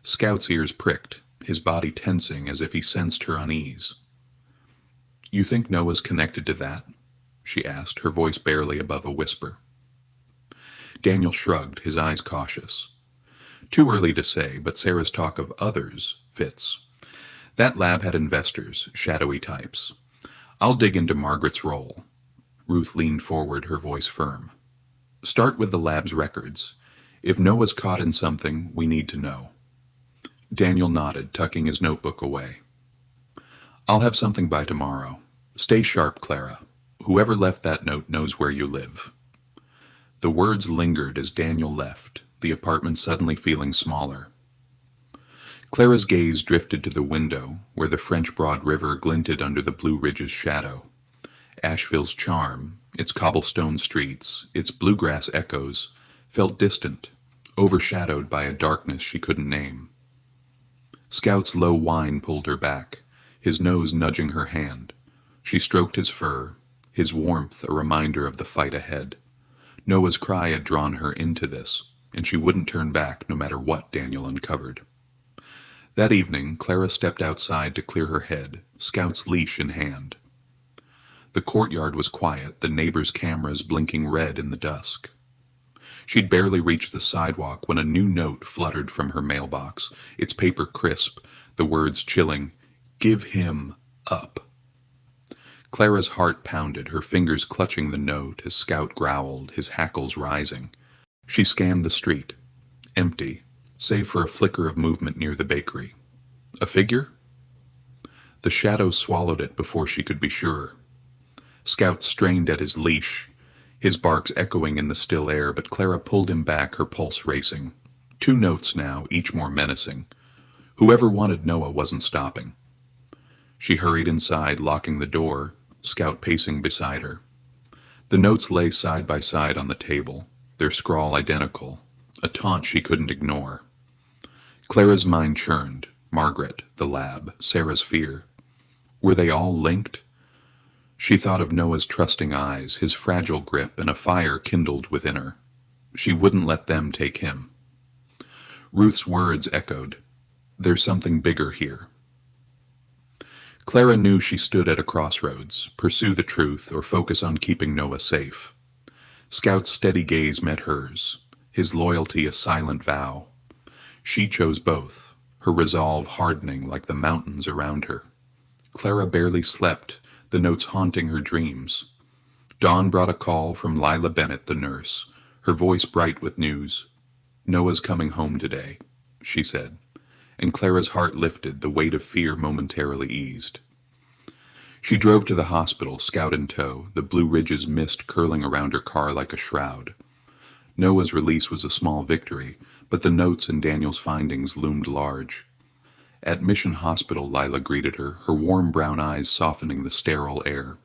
Scout's ears pricked, his body tensing as if he sensed her unease. You think Noah's connected to that? She asked, her voice barely above a whisper. Daniel shrugged, his eyes cautious. Too early to say, but Sarah's talk of others fits. That lab had investors, shadowy types. I'll dig into Margaret's role. Ruth leaned forward, her voice firm. Start with the lab's records. If Noah's caught in something, we need to know. Daniel nodded, tucking his notebook away. I'll have something by tomorrow. Stay sharp, Clara. Whoever left that note knows where you live. The words lingered as Daniel left, the apartment suddenly feeling smaller. Clara's gaze drifted to the window, where the French Broad River glinted under the Blue Ridge's shadow. Asheville's charm, its cobblestone streets, its bluegrass echoes, felt distant, overshadowed by a darkness she couldn't name. Scout's low whine pulled her back, his nose nudging her hand. She stroked his fur, his warmth a reminder of the fight ahead. Noah's cry had drawn her into this, and she wouldn't turn back no matter what Daniel uncovered. That evening, Clara stepped outside to clear her head, Scout's leash in hand. The courtyard was quiet, the neighbors' cameras blinking red in the dusk. She'd barely reached the sidewalk when a new note fluttered from her mailbox, its paper crisp, the words chilling, "Give him up." Clara's heart pounded, her fingers clutching the note as Scout growled, his hackles rising. She scanned the street. Empty, save for a flicker of movement near the bakery. A figure? The shadow swallowed it before she could be sure. Scout strained at his leash, his barks echoing in the still air, but Clara pulled him back, her pulse racing. 2 notes now, each more menacing. Whoever wanted Noah wasn't stopping. She hurried inside, locking the door, Scout pacing beside her. The notes lay side by side on the table, their scrawl identical, a taunt she couldn't ignore. Clara's mind churned. Margaret, the lab, Sarah's fear. Were they all linked? She thought of Noah's trusting eyes, his fragile grip, and a fire kindled within her. She wouldn't let them take him. Ruth's words echoed. There's something bigger here. Clara knew she stood at a crossroads, pursue the truth or focus on keeping Noah safe. Scout's steady gaze met hers, his loyalty a silent vow. She chose both, her resolve hardening like the mountains around her. Clara barely slept, the notes haunting her dreams. Dawn brought a call from Lila Bennett, the nurse, her voice bright with news. "Noah's coming home today," she said, and Clara's heart lifted, the weight of fear momentarily eased. She drove to the hospital, Scout in tow, the Blue Ridge's mist curling around her car like a shroud. Noah's release was a small victory, but the notes and Daniel's findings loomed large. At Mission Hospital, Lila greeted her, her warm brown eyes softening the sterile air.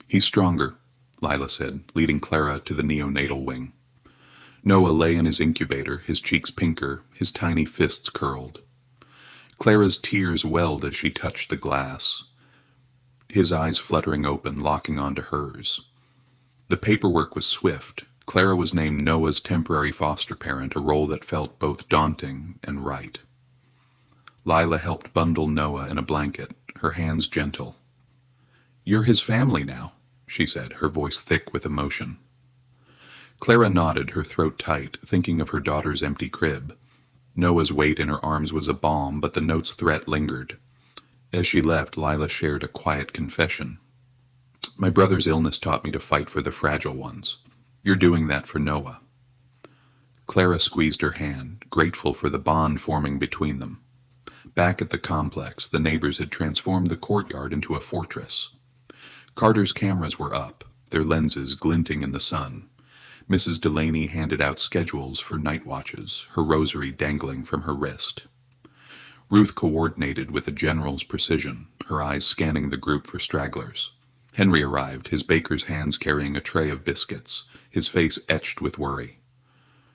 "He's stronger," Lila said, leading Clara to the neonatal wing. Noah lay in his incubator, his cheeks pinker, his tiny fists curled. Clara's tears welled as she touched the glass, his eyes fluttering open, locking onto hers. The paperwork was swift. Clara was named Noah's temporary foster parent, a role that felt both daunting and right. Lila helped bundle Noah in a blanket, her hands gentle. "You're his family now," she said, her voice thick with emotion. Clara nodded, her throat tight, thinking of her daughter's empty crib. Noah's weight in her arms was a balm, but the note's threat lingered. As she left, Lila shared a quiet confession. "My brother's illness taught me to fight for the fragile ones. You're doing that for Noah." Clara squeezed her hand, grateful for the bond forming between them. Back at the complex, the neighbors had transformed the courtyard into a fortress. Carter's cameras were up, their lenses glinting in the sun. Mrs. Delaney handed out schedules for night watches, her rosary dangling from her wrist. Ruth coordinated with a general's precision, her eyes scanning the group for stragglers. Henry arrived, his baker's hands carrying a tray of biscuits, his face etched with worry.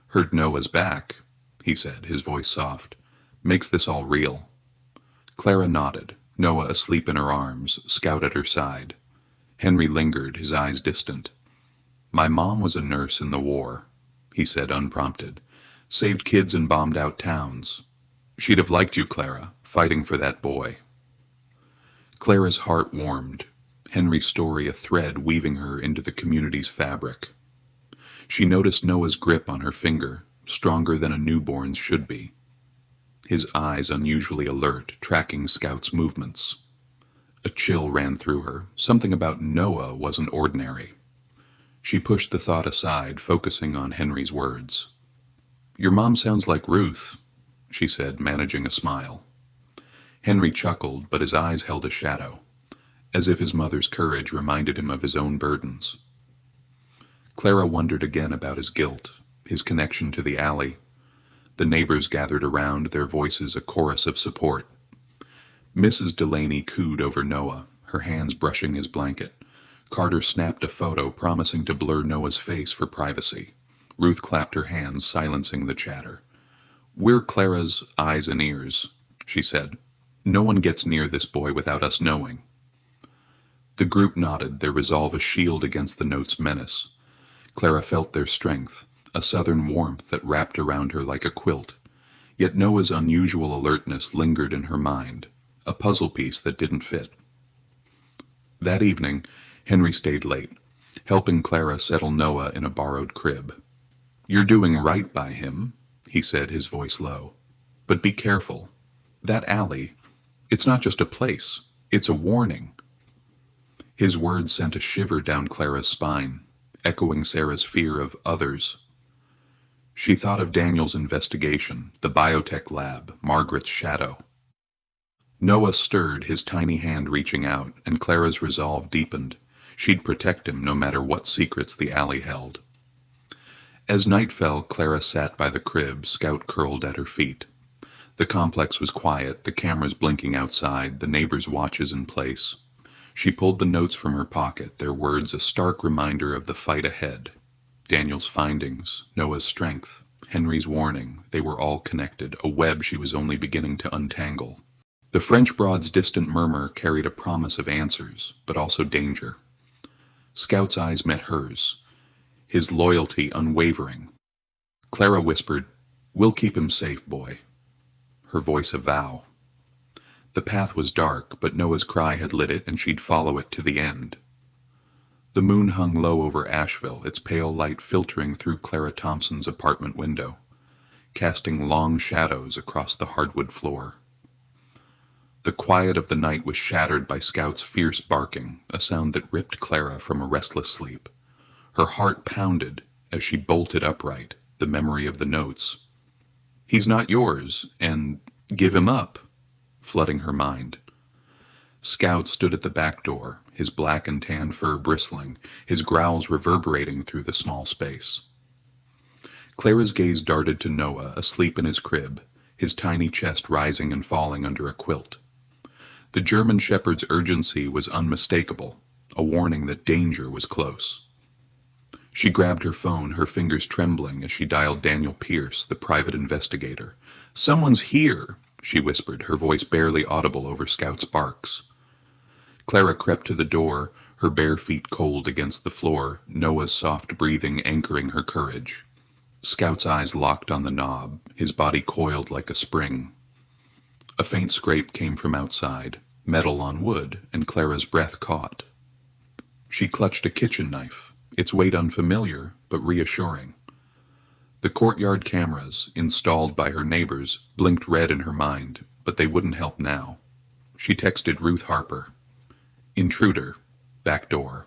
"Heard Noah's back," he said, his voice soft. "Makes this all real." Clara nodded, Noah asleep in her arms, Scout at her side. Henry lingered, his eyes distant. "My mom was a nurse in the war," he said unprompted. "Saved kids and bombed out towns. She'd have liked you, Clara, fighting for that boy." Clara's heart warmed, Henry's story a thread weaving her into the community's fabric. She noticed Noah's grip on her finger, stronger than a newborn's should be. His eyes unusually alert, tracking Scout's movements. A chill ran through her. Something about Noah wasn't ordinary. She pushed the thought aside, focusing on Henry's words. "Your mom sounds like Ruth," she said, managing a smile. Henry chuckled, but his eyes held a shadow, as if his mother's courage reminded him of his own burdens. Clara wondered again about his guilt, his connection to the alley. The neighbors gathered around, their voices a chorus of support. Mrs. Delaney cooed over Noah, her hands brushing his blanket. Carter snapped a photo, promising to blur Noah's face for privacy. Ruth clapped her hands, silencing the chatter. "We're Clara's eyes and ears," she said. "No one gets near this boy without us knowing." The group nodded, their resolve a shield against the note's menace. Clara felt their strength, a southern warmth that wrapped around her like a quilt. Yet Noah's unusual alertness lingered in her mind, a puzzle piece that didn't fit. That evening, Henry stayed late, helping Clara settle Noah in a borrowed crib. "You're doing right by him," he said, his voice low. "But be careful. That alley, it's not just a place, it's a warning." His words sent a shiver down Clara's spine, echoing Sarah's fear of others. She thought of Daniel's investigation, the biotech lab, Margaret's shadow. Noah stirred, his tiny hand reaching out, and Clara's resolve deepened. She'd protect him no matter what secrets the alley held. As night fell, Clara sat by the crib, Scout curled at her feet. The complex was quiet, the cameras blinking outside, the neighbors' watches in place. She pulled the notes from her pocket, their words a stark reminder of the fight ahead. Daniel's findings, Noah's strength, Henry's warning, they were all connected, a web she was only beginning to untangle. The French broad's distant murmur carried a promise of answers, but also danger. Scout's eyes met hers, his loyalty unwavering. Clara whispered, "We'll keep him safe, boy." Her voice a vow. The path was dark, but Noah's cry had lit it and she'd follow it to the end. The moon hung low over Asheville, its pale light filtering through Clara Thompson's apartment window, casting long shadows across the hardwood floor. The quiet of the night was shattered by Scout's fierce barking, a sound that ripped Clara from a restless sleep. Her heart pounded as she bolted upright, the memory of the notes. "He's not yours," and "Give him up," flooding her mind. Scout stood at the back door, his black and tan fur bristling, his growls reverberating through the small space. Clara's gaze darted to Noah, asleep in his crib, his tiny chest rising and falling under a quilt. The German shepherd's urgency was unmistakable, a warning that danger was close. She grabbed her phone, her fingers trembling as she dialed Daniel Pierce, the private investigator. "Someone's here," she whispered, her voice barely audible over Scout's barks. Clara crept to the door, her bare feet cold against the floor, Noah's soft breathing anchoring her courage. Scout's eyes locked on the knob, his body coiled like a spring. A faint scrape came from outside, metal on wood, and Clara's breath caught. She clutched a kitchen knife, its weight unfamiliar but reassuring. The courtyard cameras, installed by her neighbors, blinked red in her mind, but they wouldn't help now. She texted Ruth Harper. "Intruder. Back door."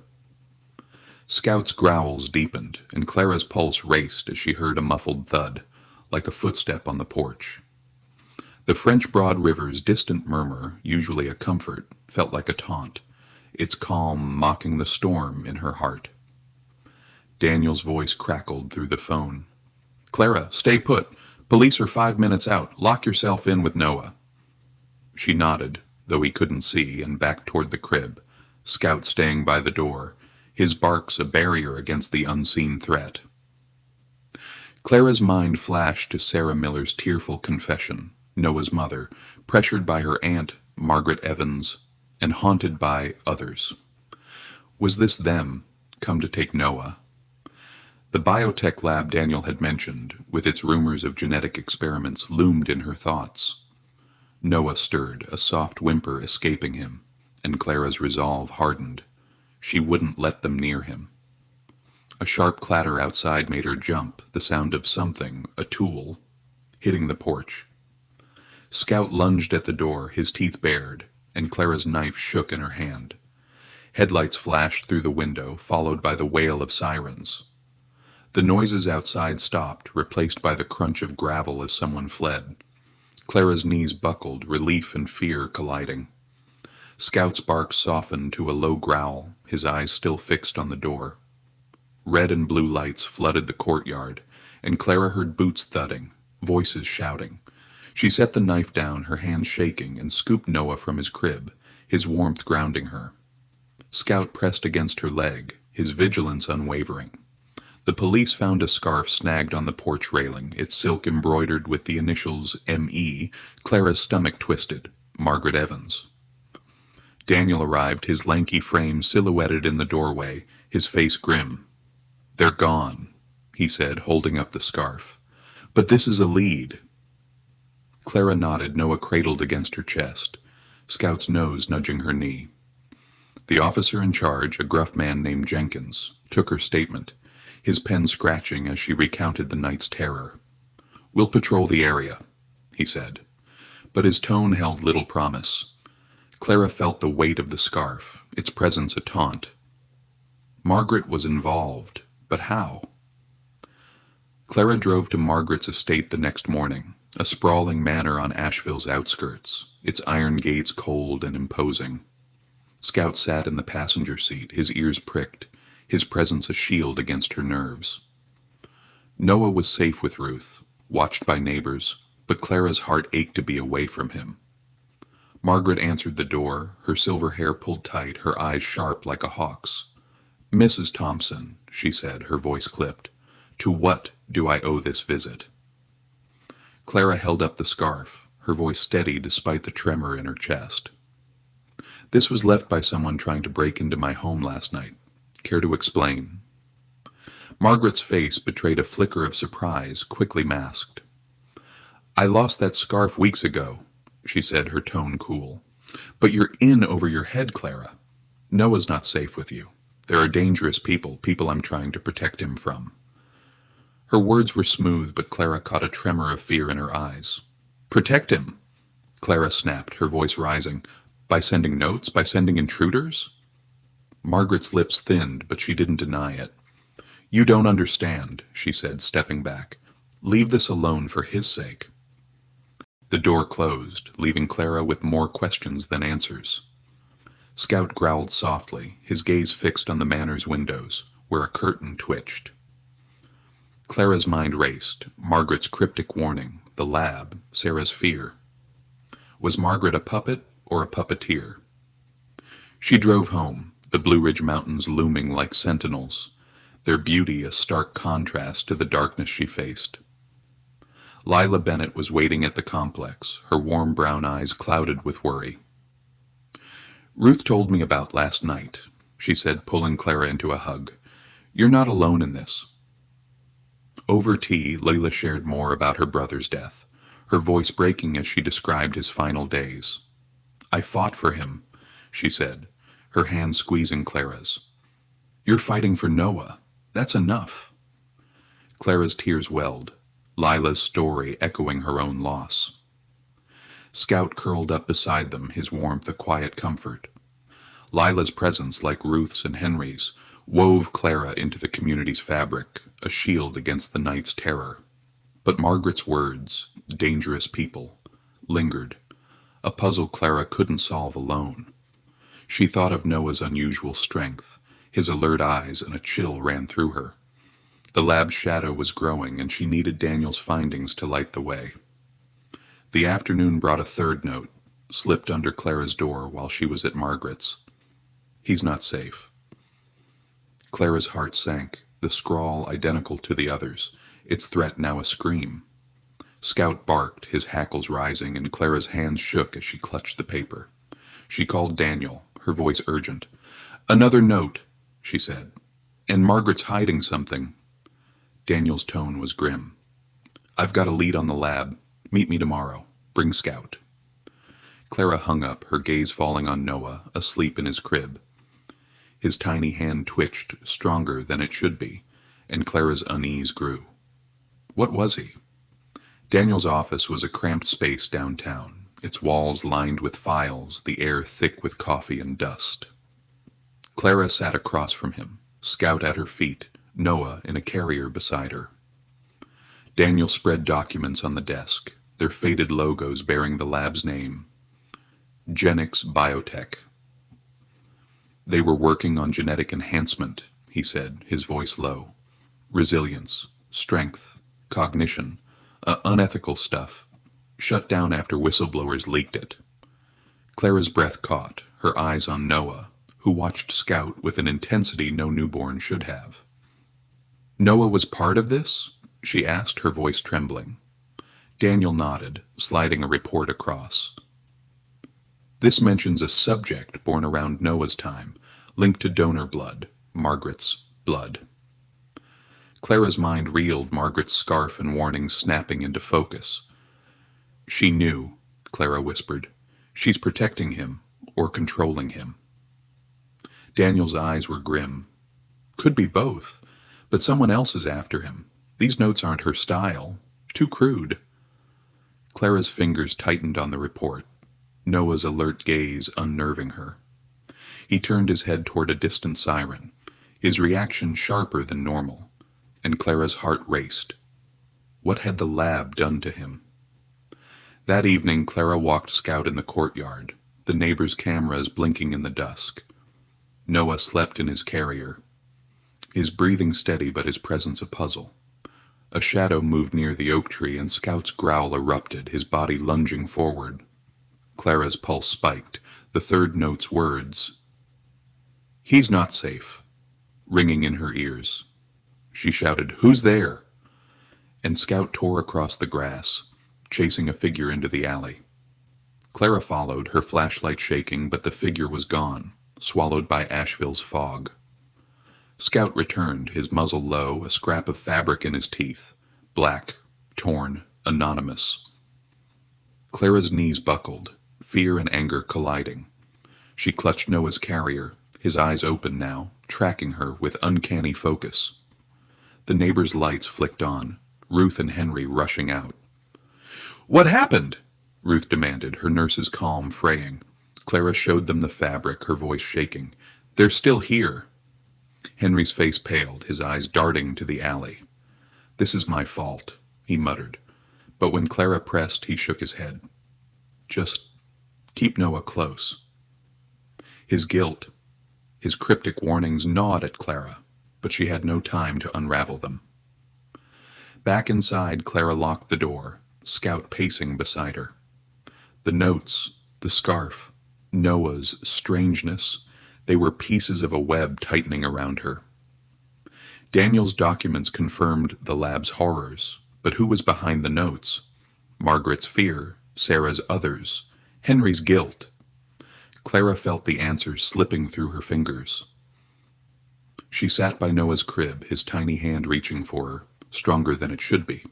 Scout's growls deepened, and Clara's pulse raced as she heard a muffled thud, like a footstep on the porch. The French Broad River's distant murmur, usually a comfort, felt like a taunt, its calm mocking the storm in her heart. Daniel's voice crackled through the phone. "Clara, stay put. Police are 5 minutes out. Lock yourself in with Noah." She nodded, though he couldn't see, and backed toward the crib, Scout staying by the door, his barks a barrier against the unseen threat. Clara's mind flashed to Sarah Miller's tearful confession, Noah's mother, pressured by her aunt, Margaret Evans, and haunted by others. Was this them, come to take Noah? The biotech lab Daniel had mentioned, with its rumors of genetic experiments, loomed in her thoughts. Noah stirred, a soft whimper escaping him, and Clara's resolve hardened. She wouldn't let them near him. A sharp clatter outside made her jump, the sound of something, a tool, hitting the porch. Scout lunged at the door, his teeth bared, and Clara's knife shook in her hand. Headlights flashed through the window, followed by the wail of sirens. The noises outside stopped, replaced by the crunch of gravel as someone fled. Clara's knees buckled, relief and fear colliding. Scout's bark softened to a low growl, his eyes still fixed on the door. Red and blue lights flooded the courtyard, and Clara heard boots thudding, voices shouting. She set the knife down, her hands shaking, and scooped Noah from his crib, his warmth grounding her. Scout pressed against her leg, his vigilance unwavering. The police found a scarf snagged on the porch railing, its silk embroidered with the initials M.E. Clara's stomach twisted, Margaret Evans. Daniel arrived, his lanky frame silhouetted in the doorway, his face grim. "They're gone," he said, holding up the scarf. "But this is a lead." Clara nodded, Noah cradled against her chest, Scout's nose nudging her knee. The officer in charge, a gruff man named Jenkins, took her statement, his pen scratching as she recounted the night's terror. "We'll patrol the area," he said, but his tone held little promise. Clara felt the weight of the scarf, its presence a taunt. Margaret was involved, but how? Clara drove to Margaret's estate the next morning, a sprawling manor on Asheville's outskirts, its iron gates cold and imposing. Scout sat in the passenger seat, his ears pricked, his presence a shield against her nerves. Noah was safe with Ruth, watched by neighbors, but Clara's heart ached to be away from him. Margaret answered the door, her silver hair pulled tight, her eyes sharp like a hawk's. "Mrs. Thompson," she said, her voice clipped, "to what do I owe this visit?" Clara held up the scarf, her voice steady despite the tremor in her chest. "This was left by someone trying to break into my home last night. Care to explain?" Margaret's face betrayed a flicker of surprise, quickly masked. "I lost that scarf weeks ago. she said, her tone cool. But you're in over your head, Clara. Noah's not safe with you. There are dangerous people I'm trying to protect him from. Her words were smooth, but Clara caught a tremor of fear in her eyes. Protect him, Clara snapped, her voice rising. By sending notes? By sending intruders? Margaret's lips thinned, but she didn't deny it. You don't understand, she said, stepping back. Leave this alone for his sake. The door closed, leaving Clara with more questions than answers. Scout growled softly, his gaze fixed on the manor's windows, where a curtain twitched. Clara's mind raced, Margaret's cryptic warning, the lab, Sarah's fear. Was Margaret a puppet or a puppeteer? She drove home, the Blue Ridge Mountains looming like sentinels, their beauty a stark contrast to the darkness she faced. Lila Bennett was waiting at the complex, her warm brown eyes clouded with worry. Ruth told me about last night, she said, pulling Clara into a hug. You're not alone in this. Over tea, Layla shared more about her brother's death, her voice breaking as she described his final days. I fought for him, she said, her hand squeezing Clara's. You're fighting for Noah. That's enough. Clara's tears welled, Lila's story echoing her own loss. Scout curled up beside them, his warmth a quiet comfort. Lila's presence, like Ruth's and Henry's, wove Clara into the community's fabric, a shield against the night's terror. But Margaret's words, dangerous people, lingered, a puzzle Clara couldn't solve alone. She thought of Noah's unusual strength, his alert eyes, and a chill ran through her. The lab's shadow was growing, and she needed Daniel's findings to light the way. The afternoon brought a third note, slipped under Clara's door while she was at Margaret's. He's not safe. Clara's heart sank, the scrawl identical to the others, its threat now a scream. Scout barked, his hackles rising, and Clara's hands shook as she clutched the paper. She called Daniel, her voice urgent. Another note, she said. And Margaret's hiding something. Daniel's tone was grim. I've got a lead on the lab. Meet me tomorrow. Bring Scout. Clara hung up, her gaze falling on Noah, asleep in his crib. His tiny hand twitched, stronger than it should be, and Clara's unease grew. What was he? Daniel's office was a cramped space downtown, its walls lined with files, the air thick with coffee and dust. Clara sat across from him, Scout at her feet, Noah in a carrier beside her. Daniel spread documents on the desk, their faded logos bearing the lab's name. Genix Biotech. They were working on genetic enhancement, he said, his voice low. Resilience, strength, cognition, unethical stuff, shut down after whistleblowers leaked it. Clara's breath caught, her eyes on Noah, who watched Scout with an intensity no newborn should have. Noah was part of this? She asked, her voice trembling. Daniel nodded, sliding a report across. This mentions a subject born around Noah's time, linked to donor blood, Margaret's blood. Clara's mind reeled, Margaret's scarf and warning snapping into focus. She knew, Clara whispered. She's protecting him, or controlling him. Daniel's eyes were grim. Could be both, but someone else is after him. These notes aren't her style. Too crude. Clara's fingers tightened on the report, Noah's alert gaze unnerving her. He turned his head toward a distant siren, his reaction sharper than normal, and Clara's heart raced. What had the lab done to him? That evening, Clara walked Scout in the courtyard, the neighbors' cameras blinking in the dusk. Noah slept in his carrier, his breathing steady but his presence a puzzle. A shadow moved near the oak tree, and Scout's growl erupted, his body lunging forward. Clara's pulse spiked, the third note's words, "He's not safe," ringing in her ears. She shouted, "Who's there?" And Scout tore across the grass, chasing a figure into the alley. Clara followed, her flashlight shaking, but the figure was gone, swallowed by Asheville's fog. Scout returned, his muzzle low, a scrap of fabric in his teeth, black, torn, anonymous. Clara's knees buckled, fear and anger colliding. She clutched Noah's carrier, his eyes open now, tracking her with uncanny focus. The neighbors' lights flicked on, Ruth and Henry rushing out. "What happened?" Ruth demanded, her nurse's calm fraying. Clara showed them the fabric, her voice shaking. "They're still here." Henry's face paled, his eyes darting to the alley. "This is my fault," he muttered. But when Clara pressed, he shook his head. "Just keep Noah close." His guilt, his cryptic warnings gnawed at Clara, but she had no time to unravel them. Back inside, Clara locked the door, Scout pacing beside her. The notes, the scarf, Noah's strangeness, they were pieces of a web tightening around her. Daniel's documents confirmed the lab's horrors, but who was behind the notes? Margaret's fear, Sarah's others, Henry's guilt. Clara felt the answers slipping through her fingers. She sat by Noah's crib, his tiny hand reaching for her, stronger than it should be.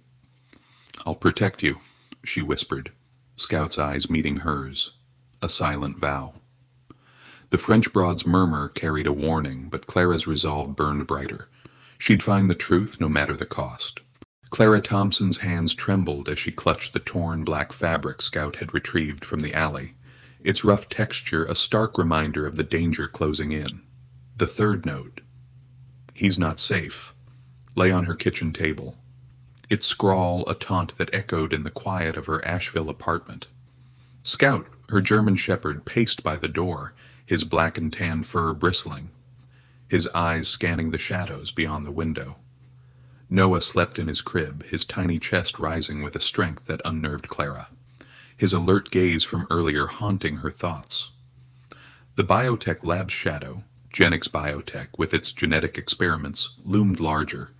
"I'll protect you," she whispered, Scout's eyes meeting hers, a silent vow. The French broad's murmur carried a warning, but Clara's resolve burned brighter. She'd find the truth no matter the cost. Clara Thompson's hands trembled as she clutched the torn black fabric Scout had retrieved from the alley, its rough texture a stark reminder of the danger closing in. The third note, "He's not safe," lay on her kitchen table, its scrawl a taunt that echoed in the quiet of her Asheville apartment. Scout, her German shepherd, paced by the door, his black and tan fur bristling, his eyes scanning the shadows beyond the window. Noah slept in his crib, his tiny chest rising with a strength that unnerved Clara, his alert gaze from earlier haunting her thoughts. The biotech lab's shadow, Genix Biotech, with its genetic experiments, loomed larger,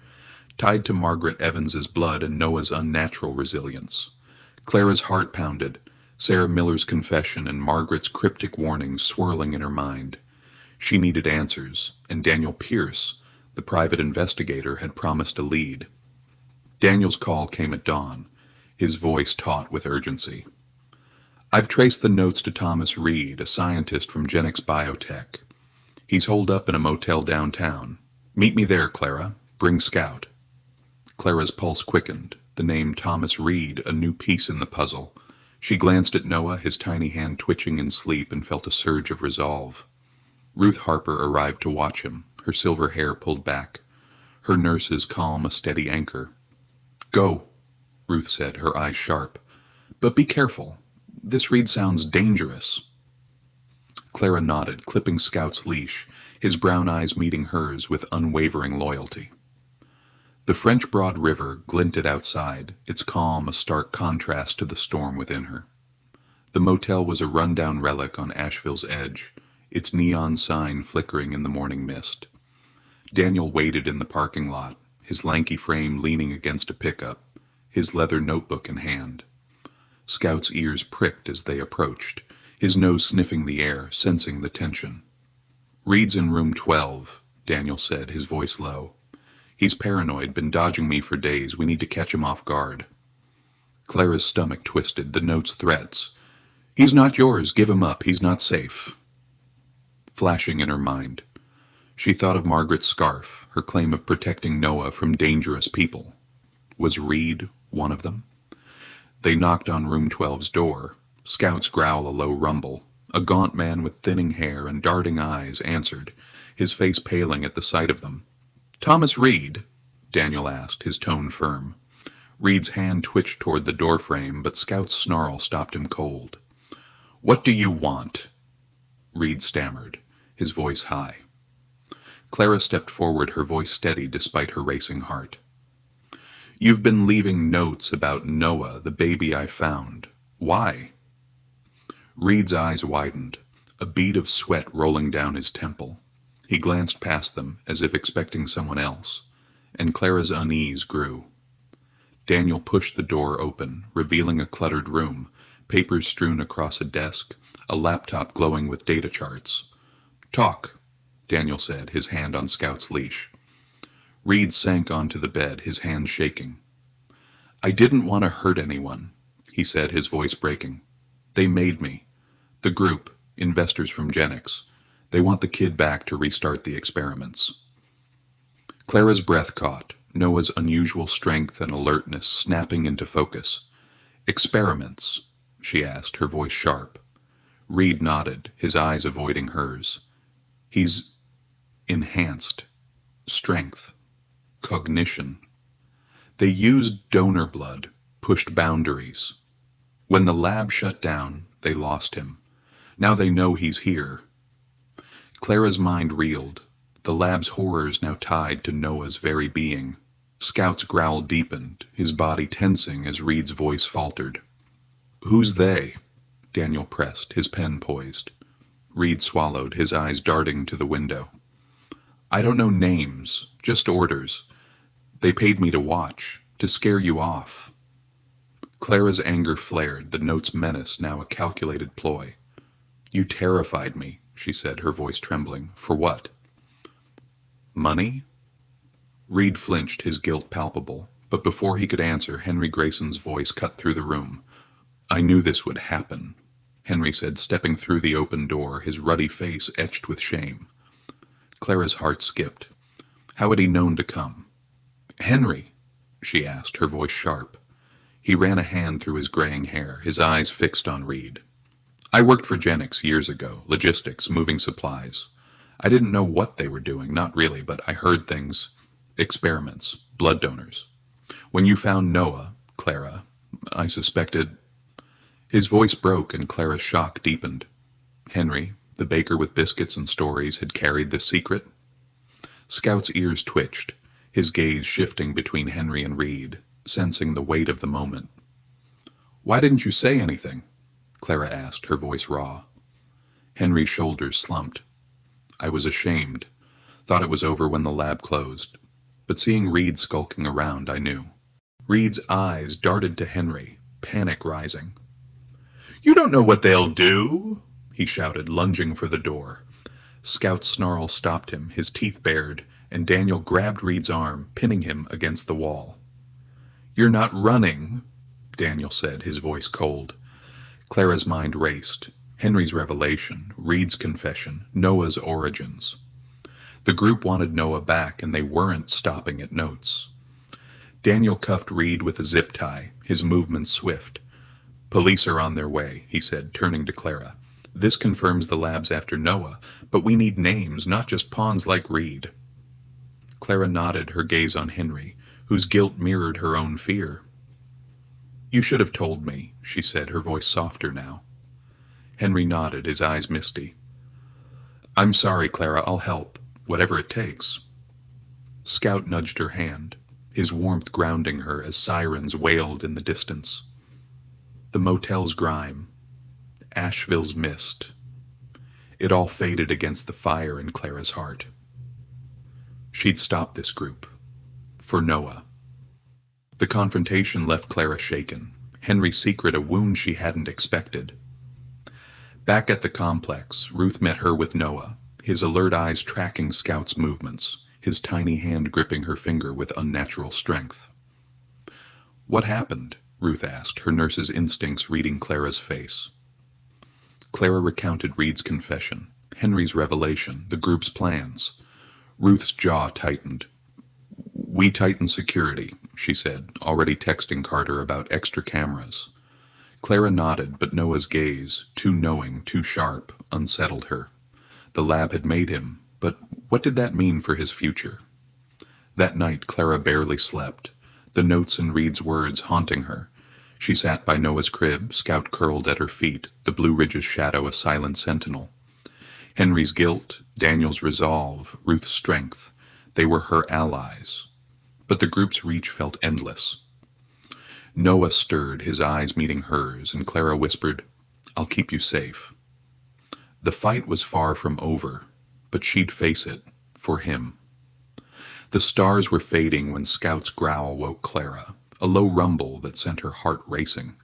tied to Margaret Evans's blood and Noah's unnatural resilience. Clara's heart pounded, Sarah Miller's confession and Margaret's cryptic warnings swirling in her mind. She needed answers, and Daniel Pierce, the private investigator, had promised a lead. Daniel's call came at dawn, his voice taut with urgency. "I've traced the notes to Thomas Reed, a scientist from Genix Biotech. He's holed up in a motel downtown. Meet me there, Clara. Bring Scout." Clara's pulse quickened, the name Thomas Reed a new piece in the puzzle. She glanced at Noah, his tiny hand twitching in sleep, and felt a surge of resolve. Ruth Harper arrived to watch him, her silver hair pulled back, her nurse's calm a steady anchor. "Go," Ruth said, her eyes sharp. "But be careful. This Reed sounds dangerous." Clara nodded, clipping Scout's leash, his brown eyes meeting hers with unwavering loyalty. The French Broad River glinted outside, its calm a stark contrast to the storm within her. The motel was a rundown relic on Asheville's edge, its neon sign flickering in the morning mist. Daniel waited in the parking lot, his lanky frame leaning against a pickup, his leather notebook in hand. Scout's ears pricked as they approached, his nose sniffing the air, sensing the tension. "Reed's in room 12, Daniel said, his voice low. "He's paranoid, been dodging me for days. We need to catch him off guard." Clara's stomach twisted, the note's threats. "He's not yours. Give him up. He's not safe." Flashing in her mind, she thought of Margaret's scarf, her claim of protecting Noah from dangerous people. Was Reed one of them? They knocked on room 12's door. Scout's growl a low rumble. A gaunt man with thinning hair and darting eyes answered, his face paling at the sight of them. "Thomas Reed?" Daniel asked, his tone firm. Reed's hand twitched toward the doorframe, but Scout's snarl stopped him cold. "What do you want?" Reed stammered, his voice high. Clara stepped forward, her voice steady despite her racing heart. "You've been leaving notes about Noah, the baby I found. Why?" Reed's eyes widened, a bead of sweat rolling down his temple. He glanced past them, as if expecting someone else, and Clara's unease grew. Daniel pushed the door open, revealing a cluttered room, papers strewn across a desk, a laptop glowing with data charts. "Talk," Daniel said, his hand on Scout's leash. Reed sank onto the bed, his hands shaking. "I didn't want to hurt anyone. he said, his voice breaking. They made me. The group, investors from Genix. They want the kid back to restart the experiments. Clara's breath caught, Noah's unusual strength and alertness snapping into focus. Experiments? She asked, her voice sharp. Reed nodded, his eyes avoiding hers. He's enhanced. Strength. Cognition. They used donor blood, pushed boundaries. When the lab shut down, they lost him. Now they know he's here. Clara's mind reeled, the lab's horrors now tied to Noah's very being. Scout's growl deepened, his body tensing as Reed's voice faltered. Who's they? Daniel pressed, his pen poised. Reed swallowed, his eyes darting to the window. I don't know names, just orders. They paid me to watch, to scare you off. Clara's anger flared, the note's menace now a calculated ploy. You terrified me, she said, her voice trembling. For what? Money? Reed flinched, his guilt palpable, but before he could answer, Henry Grayson's voice cut through the room. I knew this would happen, Henry said, stepping through the open door, his ruddy face etched with shame. Clara's heart skipped. How had he known to come? Henry, she asked, her voice sharp. He ran a hand through his graying hair, his eyes fixed on Reed. I worked for Genix years ago, logistics, moving supplies. I didn't know what they were doing, not really, but I heard things. Experiments, blood donors. When you found Noah, Clara, I suspected... His voice broke and Clara's shock deepened. Henry, the baker with biscuits and stories, had carried the secret. Scout's ears twitched, his gaze shifting between Henry and Reed, sensing the weight of the moment. Why didn't you say anything? Clara asked, her voice raw. Henry's shoulders slumped. I was ashamed. Thought it was over when the lab closed. But seeing Reed skulking around, I knew. Reed's eyes darted to Henry, panic rising. You don't know what they'll do, he shouted, lunging for the door. Scout's snarl stopped him, his teeth bared, and Daniel grabbed Reed's arm, pinning him against the wall. You're not running, Daniel said, his voice cold. Clara's mind raced. Henry's revelation, Reed's confession, Noah's origins. The group wanted Noah back, and they weren't stopping at notes. Daniel cuffed Reed with a zip tie, his movements swift. Police are on their way, he said, turning to Clara. This confirms the lab's after Noah, but we need names, not just pawns like Reed. Clara nodded, her gaze on Henry, whose guilt mirrored her own fear. You should have told me, she said, her voice softer now. Henry nodded, his eyes misty. I'm sorry, Clara, I'll help, whatever it takes. Scout nudged her hand, his warmth grounding her as sirens wailed in the distance. The motel's grime, Asheville's mist. It all faded against the fire in Clara's heart. She'd stop this group. For Noah. The confrontation left Clara shaken, Henry's secret a wound she hadn't expected. Back at the complex, Ruth met her with Noah, his alert eyes tracking Scout's movements, his tiny hand gripping her finger with unnatural strength. What happened? Ruth asked, her nurse's instincts reading Clara's face. Clara recounted Reed's confession, Henry's revelation, the group's plans. Ruth's jaw tightened. We tightened security, she said, already texting Carter about extra cameras. Clara nodded, but Noah's gaze, too knowing, too sharp, unsettled her. The lab had made him, but what did that mean for his future? That night, Clara barely slept, the notes and Reed's words haunting her. She sat by Noah's crib, Scout curled at her feet, the Blue Ridge's shadow a silent sentinel. Henry's guilt, Daniel's resolve, Ruth's strength, they were her allies. But the group's reach felt endless. Noah stirred, his eyes meeting hers, and Clara whispered, I'll keep you safe. The fight was far from over, but she'd face it, for him. The stars were fading when Scout's growl woke Clara, a low rumble that sent her heart racing.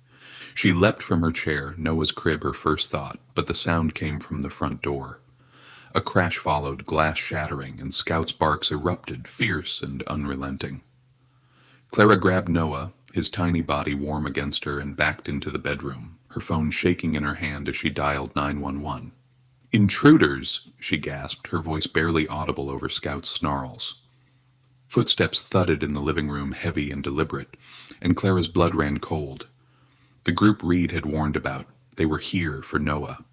She leapt from her chair, Noah's crib her first thought, but the sound came from the front door. A crash followed, glass shattering, and Scout's barks erupted, fierce and unrelenting. Clara grabbed Noah, his tiny body warm against her, and backed into the bedroom, her phone shaking in her hand as she dialed 911. "Intruders!" she gasped, her voice barely audible over Scout's snarls. Footsteps thudded in the living room, heavy and deliberate, and Clara's blood ran cold. The group Reed had warned about. They were here for Noah.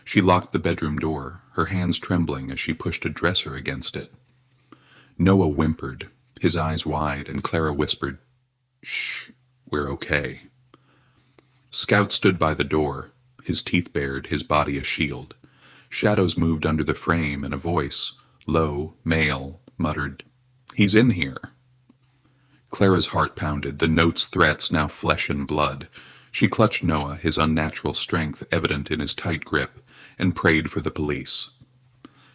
She locked the bedroom door, her hands trembling as she pushed a dresser against it. Noah whimpered, his eyes wide, and Clara whispered, "Shh, we're okay." Scout stood by the door, his teeth bared, his body a shield. Shadows moved under the frame, and a voice, low, male, muttered, "He's in here." Clara's heart pounded, the note's threats now flesh and blood. She clutched Noah, his unnatural strength evident in his tight grip, and prayed for the police.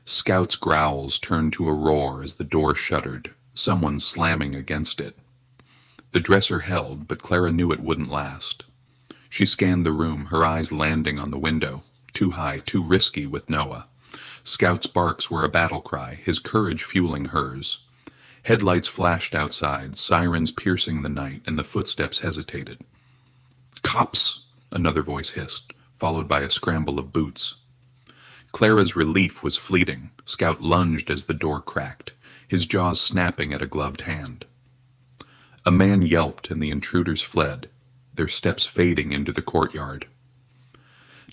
Scout's growls turned to a roar as the door shuddered, someone slamming against it. The dresser held, but Clara knew it wouldn't last. She scanned the room, her eyes landing on the window. Too high, too risky with Noah. Scout's barks were a battle cry, his courage fueling hers. Headlights flashed outside, sirens piercing the night, and the footsteps hesitated. "Cops!" another voice hissed, followed by a scramble of boots. Clara's relief was fleeting. Scout lunged as the door cracked, his jaws snapping at a gloved hand. A man yelped and the intruders fled, their steps fading into the courtyard.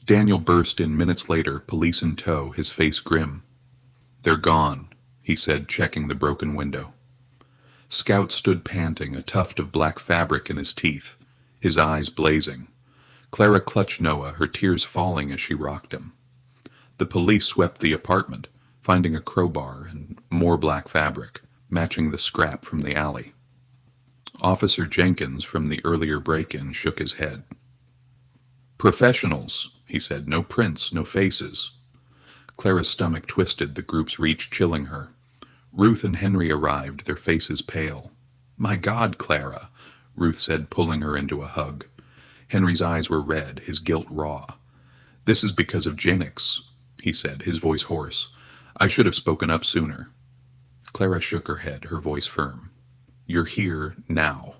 Daniel burst in minutes later, police in tow, his face grim. "They're gone," he said, checking the broken window. Scout stood panting, a tuft of black fabric in his teeth, his eyes blazing. Clara clutched Noah, her tears falling as she rocked him. The police swept the apartment, finding a crowbar and more black fabric, matching the scrap from the alley. Officer Jenkins from the earlier break-in shook his head. "Professionals," he said, "no prints, no faces." Clara's stomach twisted, the group's reach chilling her. Ruth and Henry arrived, their faces pale. "My God, Clara," Ruth said, pulling her into a hug. Henry's eyes were red, his guilt raw. "This is because of Janix," he said, his voice hoarse. "I should have spoken up sooner." Clara shook her head, her voice firm. "You're here now."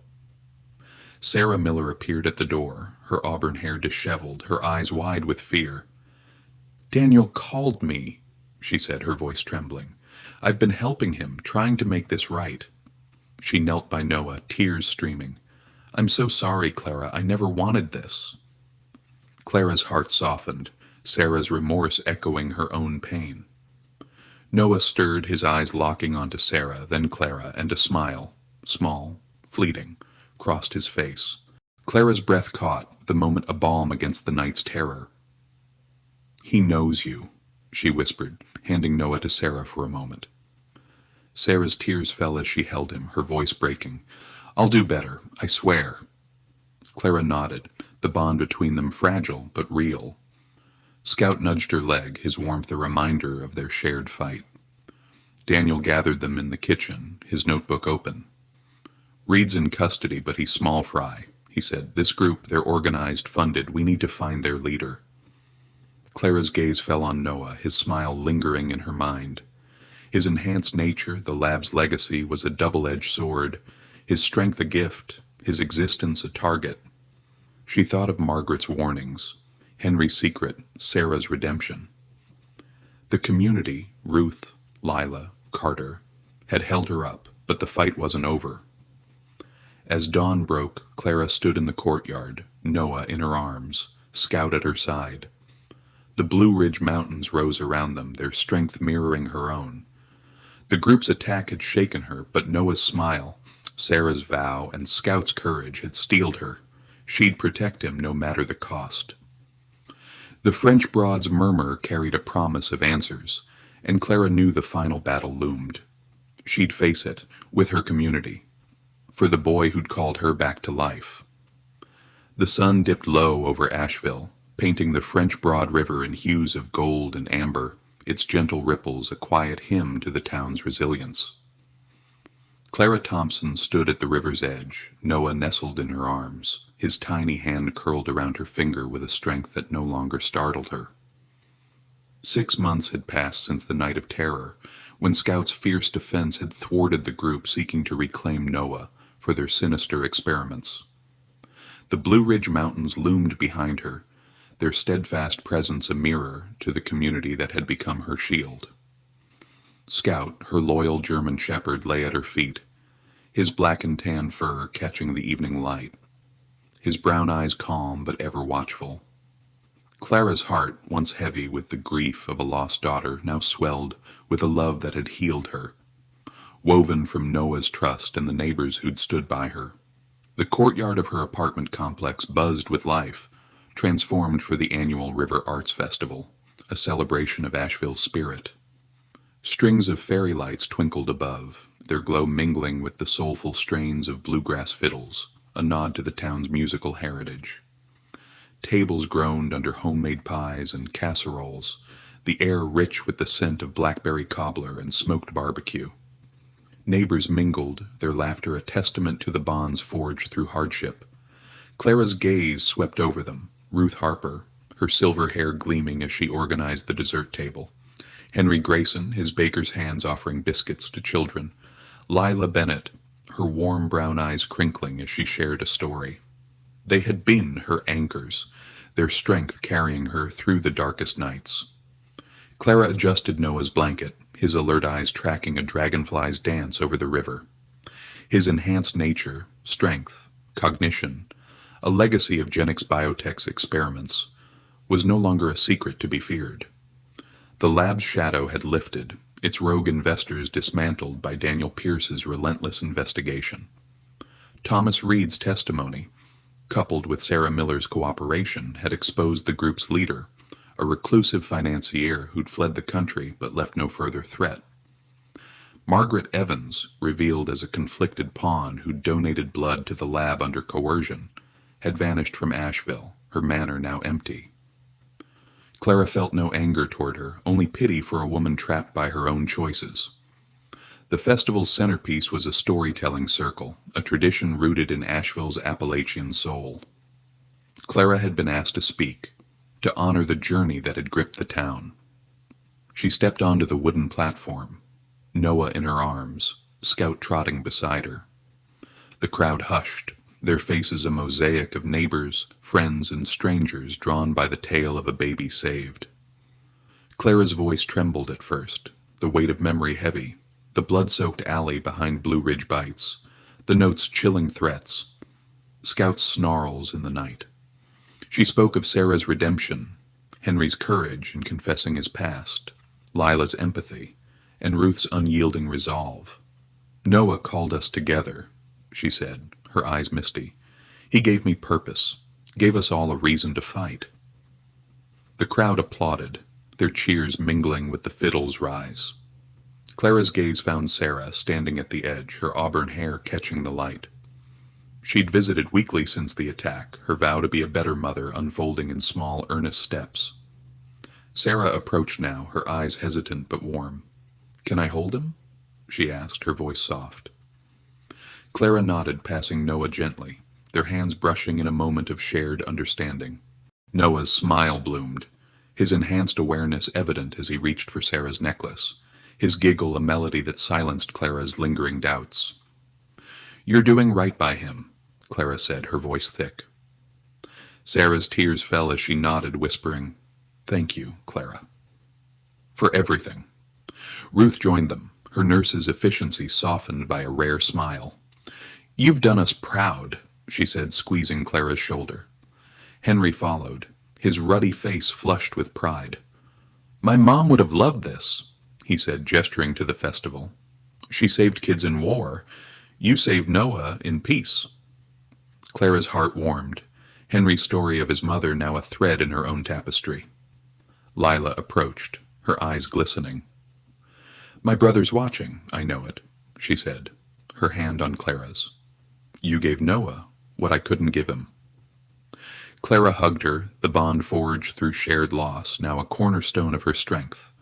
Sarah Miller appeared at the door, her auburn hair disheveled, her eyes wide with fear. "Daniel called me," she said, her voice trembling. "I've been helping him, trying to make this right." She knelt by Noah, tears streaming. "I'm so sorry, Clara. I never wanted this." Clara's heart softened, Sarah's remorse echoing her own pain. Noah stirred, his eyes locking onto Sarah, then Clara, and a smile, small, fleeting, crossed his face. Clara's breath caught, the moment a balm against the night's terror. "He knows you," she whispered, handing Noah to Sarah for a moment. Sarah's tears fell as she held him, her voice breaking. "I'll do better, I swear." Clara nodded, the bond between them fragile but real. Scout nudged her leg, his warmth a reminder of their shared fight. Daniel gathered them in the kitchen, his notebook open. "Reed's in custody, but he's small fry," he said. "This group, they're organized, funded. We need to find their leader." Clara's gaze fell on Noah, his smile lingering in her mind. His enhanced nature, the lab's legacy, was a double-edged sword, his strength a gift, his existence a target. She thought of Margaret's warnings, Henry's secret, Sarah's redemption. The community, Ruth, Lila, Carter, had held her up, but the fight wasn't over. As dawn broke, Clara stood in the courtyard, Noah in her arms, Scout at her side. The Blue Ridge Mountains rose around them, their strength mirroring her own. The group's attack had shaken her, but Noah's smile, Sarah's vow, and Scout's courage had steeled her. She'd protect him no matter the cost. The French Broad's murmur carried a promise of answers, and Clara knew the final battle loomed. She'd face it, with her community, for the boy who'd called her back to life. The sun dipped low over Asheville, painting the French Broad River in hues of gold and amber, its gentle ripples a quiet hymn to the town's resilience. Clara Thompson stood at the river's edge, Noah nestled in her arms, his tiny hand curled around her finger with a strength that no longer startled her. 6 months had passed since the night of terror, when Scout's fierce defense had thwarted the group seeking to reclaim Noah for their sinister experiments. The Blue Ridge Mountains loomed behind her, their steadfast presence a mirror to the community that had become her shield. Scout, her loyal German shepherd, lay at her feet, his black and tan fur catching the evening light, his brown eyes calm but ever watchful. Clara's heart, once heavy with the grief of a lost daughter, now swelled with a love that had healed her, woven from Noah's trust and the neighbors who'd stood by her. The courtyard of her apartment complex buzzed with life, transformed for the annual River Arts Festival, a celebration of Asheville's spirit. Strings of fairy lights twinkled above, their glow mingling with the soulful strains of bluegrass fiddles, a nod to the town's musical heritage. Tables groaned under homemade pies and casseroles, the air rich with the scent of blackberry cobbler and smoked barbecue. Neighbors mingled, their laughter a testament to the bonds forged through hardship. Clara's gaze swept over them, Ruth Harper, her silver hair gleaming as she organized the dessert table, Henry Grayson, his baker's hands offering biscuits to children, Lila Bennett, her warm brown eyes crinkling as she shared a story. They had been her anchors, their strength carrying her through the darkest nights. Clara adjusted Noah's blanket, his alert eyes tracking a dragonfly's dance over the river. His enhanced nature, strength, cognition, a legacy of Genix Biotech's experiments, was no longer a secret to be feared. The lab's shadow had lifted, its rogue investors dismantled by Daniel Pierce's relentless investigation. Thomas Reed's testimony, coupled with Sarah Miller's cooperation, had exposed the group's leader, a reclusive financier who'd fled the country but left no further threat. Margaret Evans, revealed as a conflicted pawn who'd donated blood to the lab under coercion, had vanished from Asheville, her manor now empty. Clara felt no anger toward her, only pity for a woman trapped by her own choices. The festival's centerpiece was a storytelling circle, a tradition rooted in Asheville's Appalachian soul. Clara had been asked to speak, to honor the journey that had gripped the town. She stepped onto the wooden platform, Noah in her arms, Scout trotting beside her. The crowd hushed, their faces a mosaic of neighbors, friends, and strangers drawn by the tale of a baby saved. Clara's voice trembled at first, the weight of memory heavy, the blood-soaked alley behind Blue Ridge Bites, the notes chilling threats, Scout's snarls in the night. She spoke of Sarah's redemption, Henry's courage in confessing his past, Lila's empathy, and Ruth's unyielding resolve. Noah called us together, she said, her eyes misty. He gave me purpose, gave us all a reason to fight. The crowd applauded, their cheers mingling with the fiddle's rise. Clara's gaze found Sarah standing at the edge, her auburn hair catching the light. She'd visited weekly since the attack, her vow to be a better mother unfolding in small, earnest steps. Sarah approached now, her eyes hesitant but warm. "Can I hold him?" she asked, her voice soft. Clara nodded, passing Noah gently, their hands brushing in a moment of shared understanding. Noah's smile bloomed, his enhanced awareness evident as he reached for Sarah's necklace, his giggle a melody that silenced Clara's lingering doubts. "You're doing right by him," Clara said, her voice thick. Sarah's tears fell as she nodded, whispering, "Thank you, Clara." "For everything." Ruth joined them, her nurse's efficiency softened by a rare smile. "You've done us proud," she said, squeezing Clara's shoulder. Henry followed, his ruddy face flushed with pride. "My mom would have loved this," he said, gesturing to the festival. "She saved kids in war. You saved Noah in peace." Clara's heart warmed, Henry's story of his mother now a thread in her own tapestry. Lila approached, her eyes glistening. "My brother's watching, I know it," she said, her hand on Clara's. "You gave Noah what I couldn't give him." Clara hugged her, the bond forged through shared loss, now a cornerstone of her strength.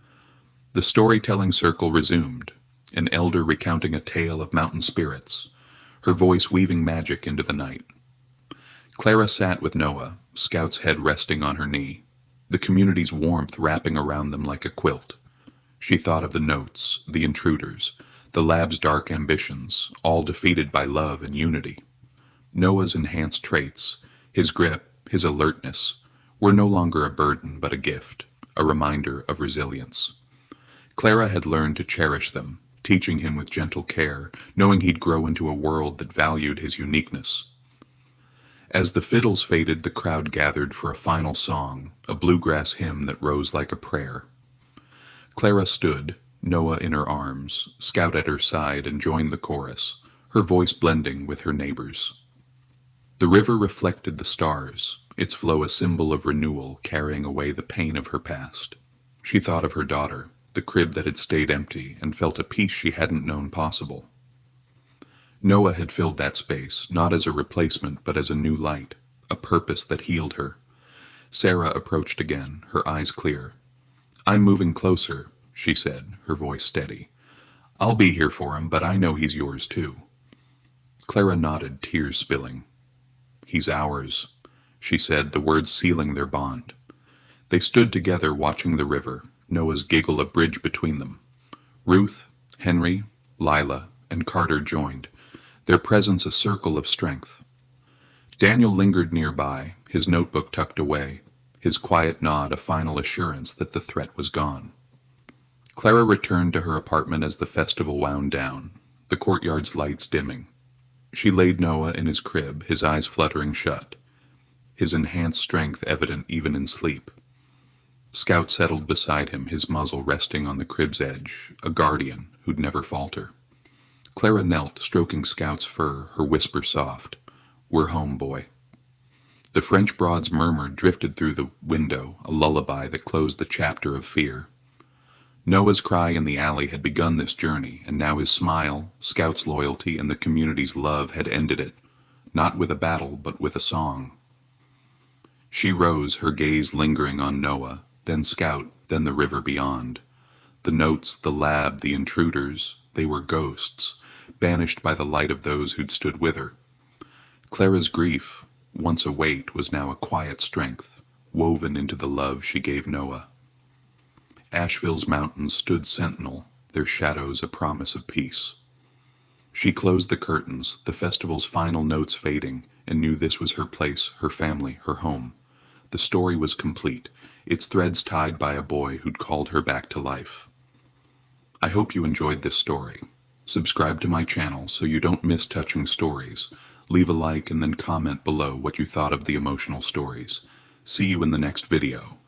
The storytelling circle resumed, an elder recounting a tale of mountain spirits, her voice weaving magic into the night. Clara sat with Noah, Scout's head resting on her knee, the community's warmth wrapping around them like a quilt. She thought of the notes, the intruders, The lab's dark ambitions, all defeated by love and unity. Noah's enhanced traits, his grip, his alertness, were no longer a burden but a gift, a reminder of resilience. Clara had learned to cherish them, teaching him with gentle care, knowing he'd grow into a world that valued his uniqueness. As the fiddles faded, the crowd gathered for a final song, a bluegrass hymn that rose like a prayer. Clara stood, Noah in her arms, Scout at her side, and joined the chorus, her voice blending with her neighbors. The river reflected the stars, its flow a symbol of renewal, carrying away the pain of her past. She thought of her daughter, the crib that had stayed empty, and felt a peace she hadn't known possible. Noah had filled that space, not as a replacement, but as a new light, a purpose that healed her. Sarah approached again, her eyes clear. "I'm moving closer," she said, her voice steady. "I'll be here for him, but I know he's yours too." Clara nodded, tears spilling. "He's ours," she said, the words sealing their bond. They stood together watching the river, Noah's giggle a bridge between them. Ruth, Henry, Lila, and Carter joined, their presence a circle of strength. Daniel lingered nearby, his notebook tucked away, his quiet nod a final assurance that the threat was gone. Clara returned to her apartment as the festival wound down, the courtyard's lights dimming. She laid Noah in his crib, his eyes fluttering shut, his enhanced strength evident even in sleep. Scout settled beside him, his muzzle resting on the crib's edge, a guardian who'd never falter. Clara knelt, stroking Scout's fur, her whisper soft. "We're home, boy." The French broad's murmur drifted through the window, a lullaby that closed the chapter of fear. Noah's cry in the alley had begun this journey, and now his smile, Scout's loyalty, and the community's love had ended it, not with a battle, but with a song. She rose, her gaze lingering on Noah, then Scout, then the river beyond. The notes, the lab, the intruders, they were ghosts, banished by the light of those who'd stood with her. Clara's grief, once a weight, was now a quiet strength, woven into the love she gave Noah. Asheville's mountains stood sentinel, their shadows a promise of peace. She closed the curtains, the festival's final notes fading, and knew this was her place, her family, her home. The story was complete, its threads tied by a boy who'd called her back to life. I hope you enjoyed this story. Subscribe to my channel so you don't miss touching stories. Leave a like and then comment below what you thought of the emotional stories. See you in the next video.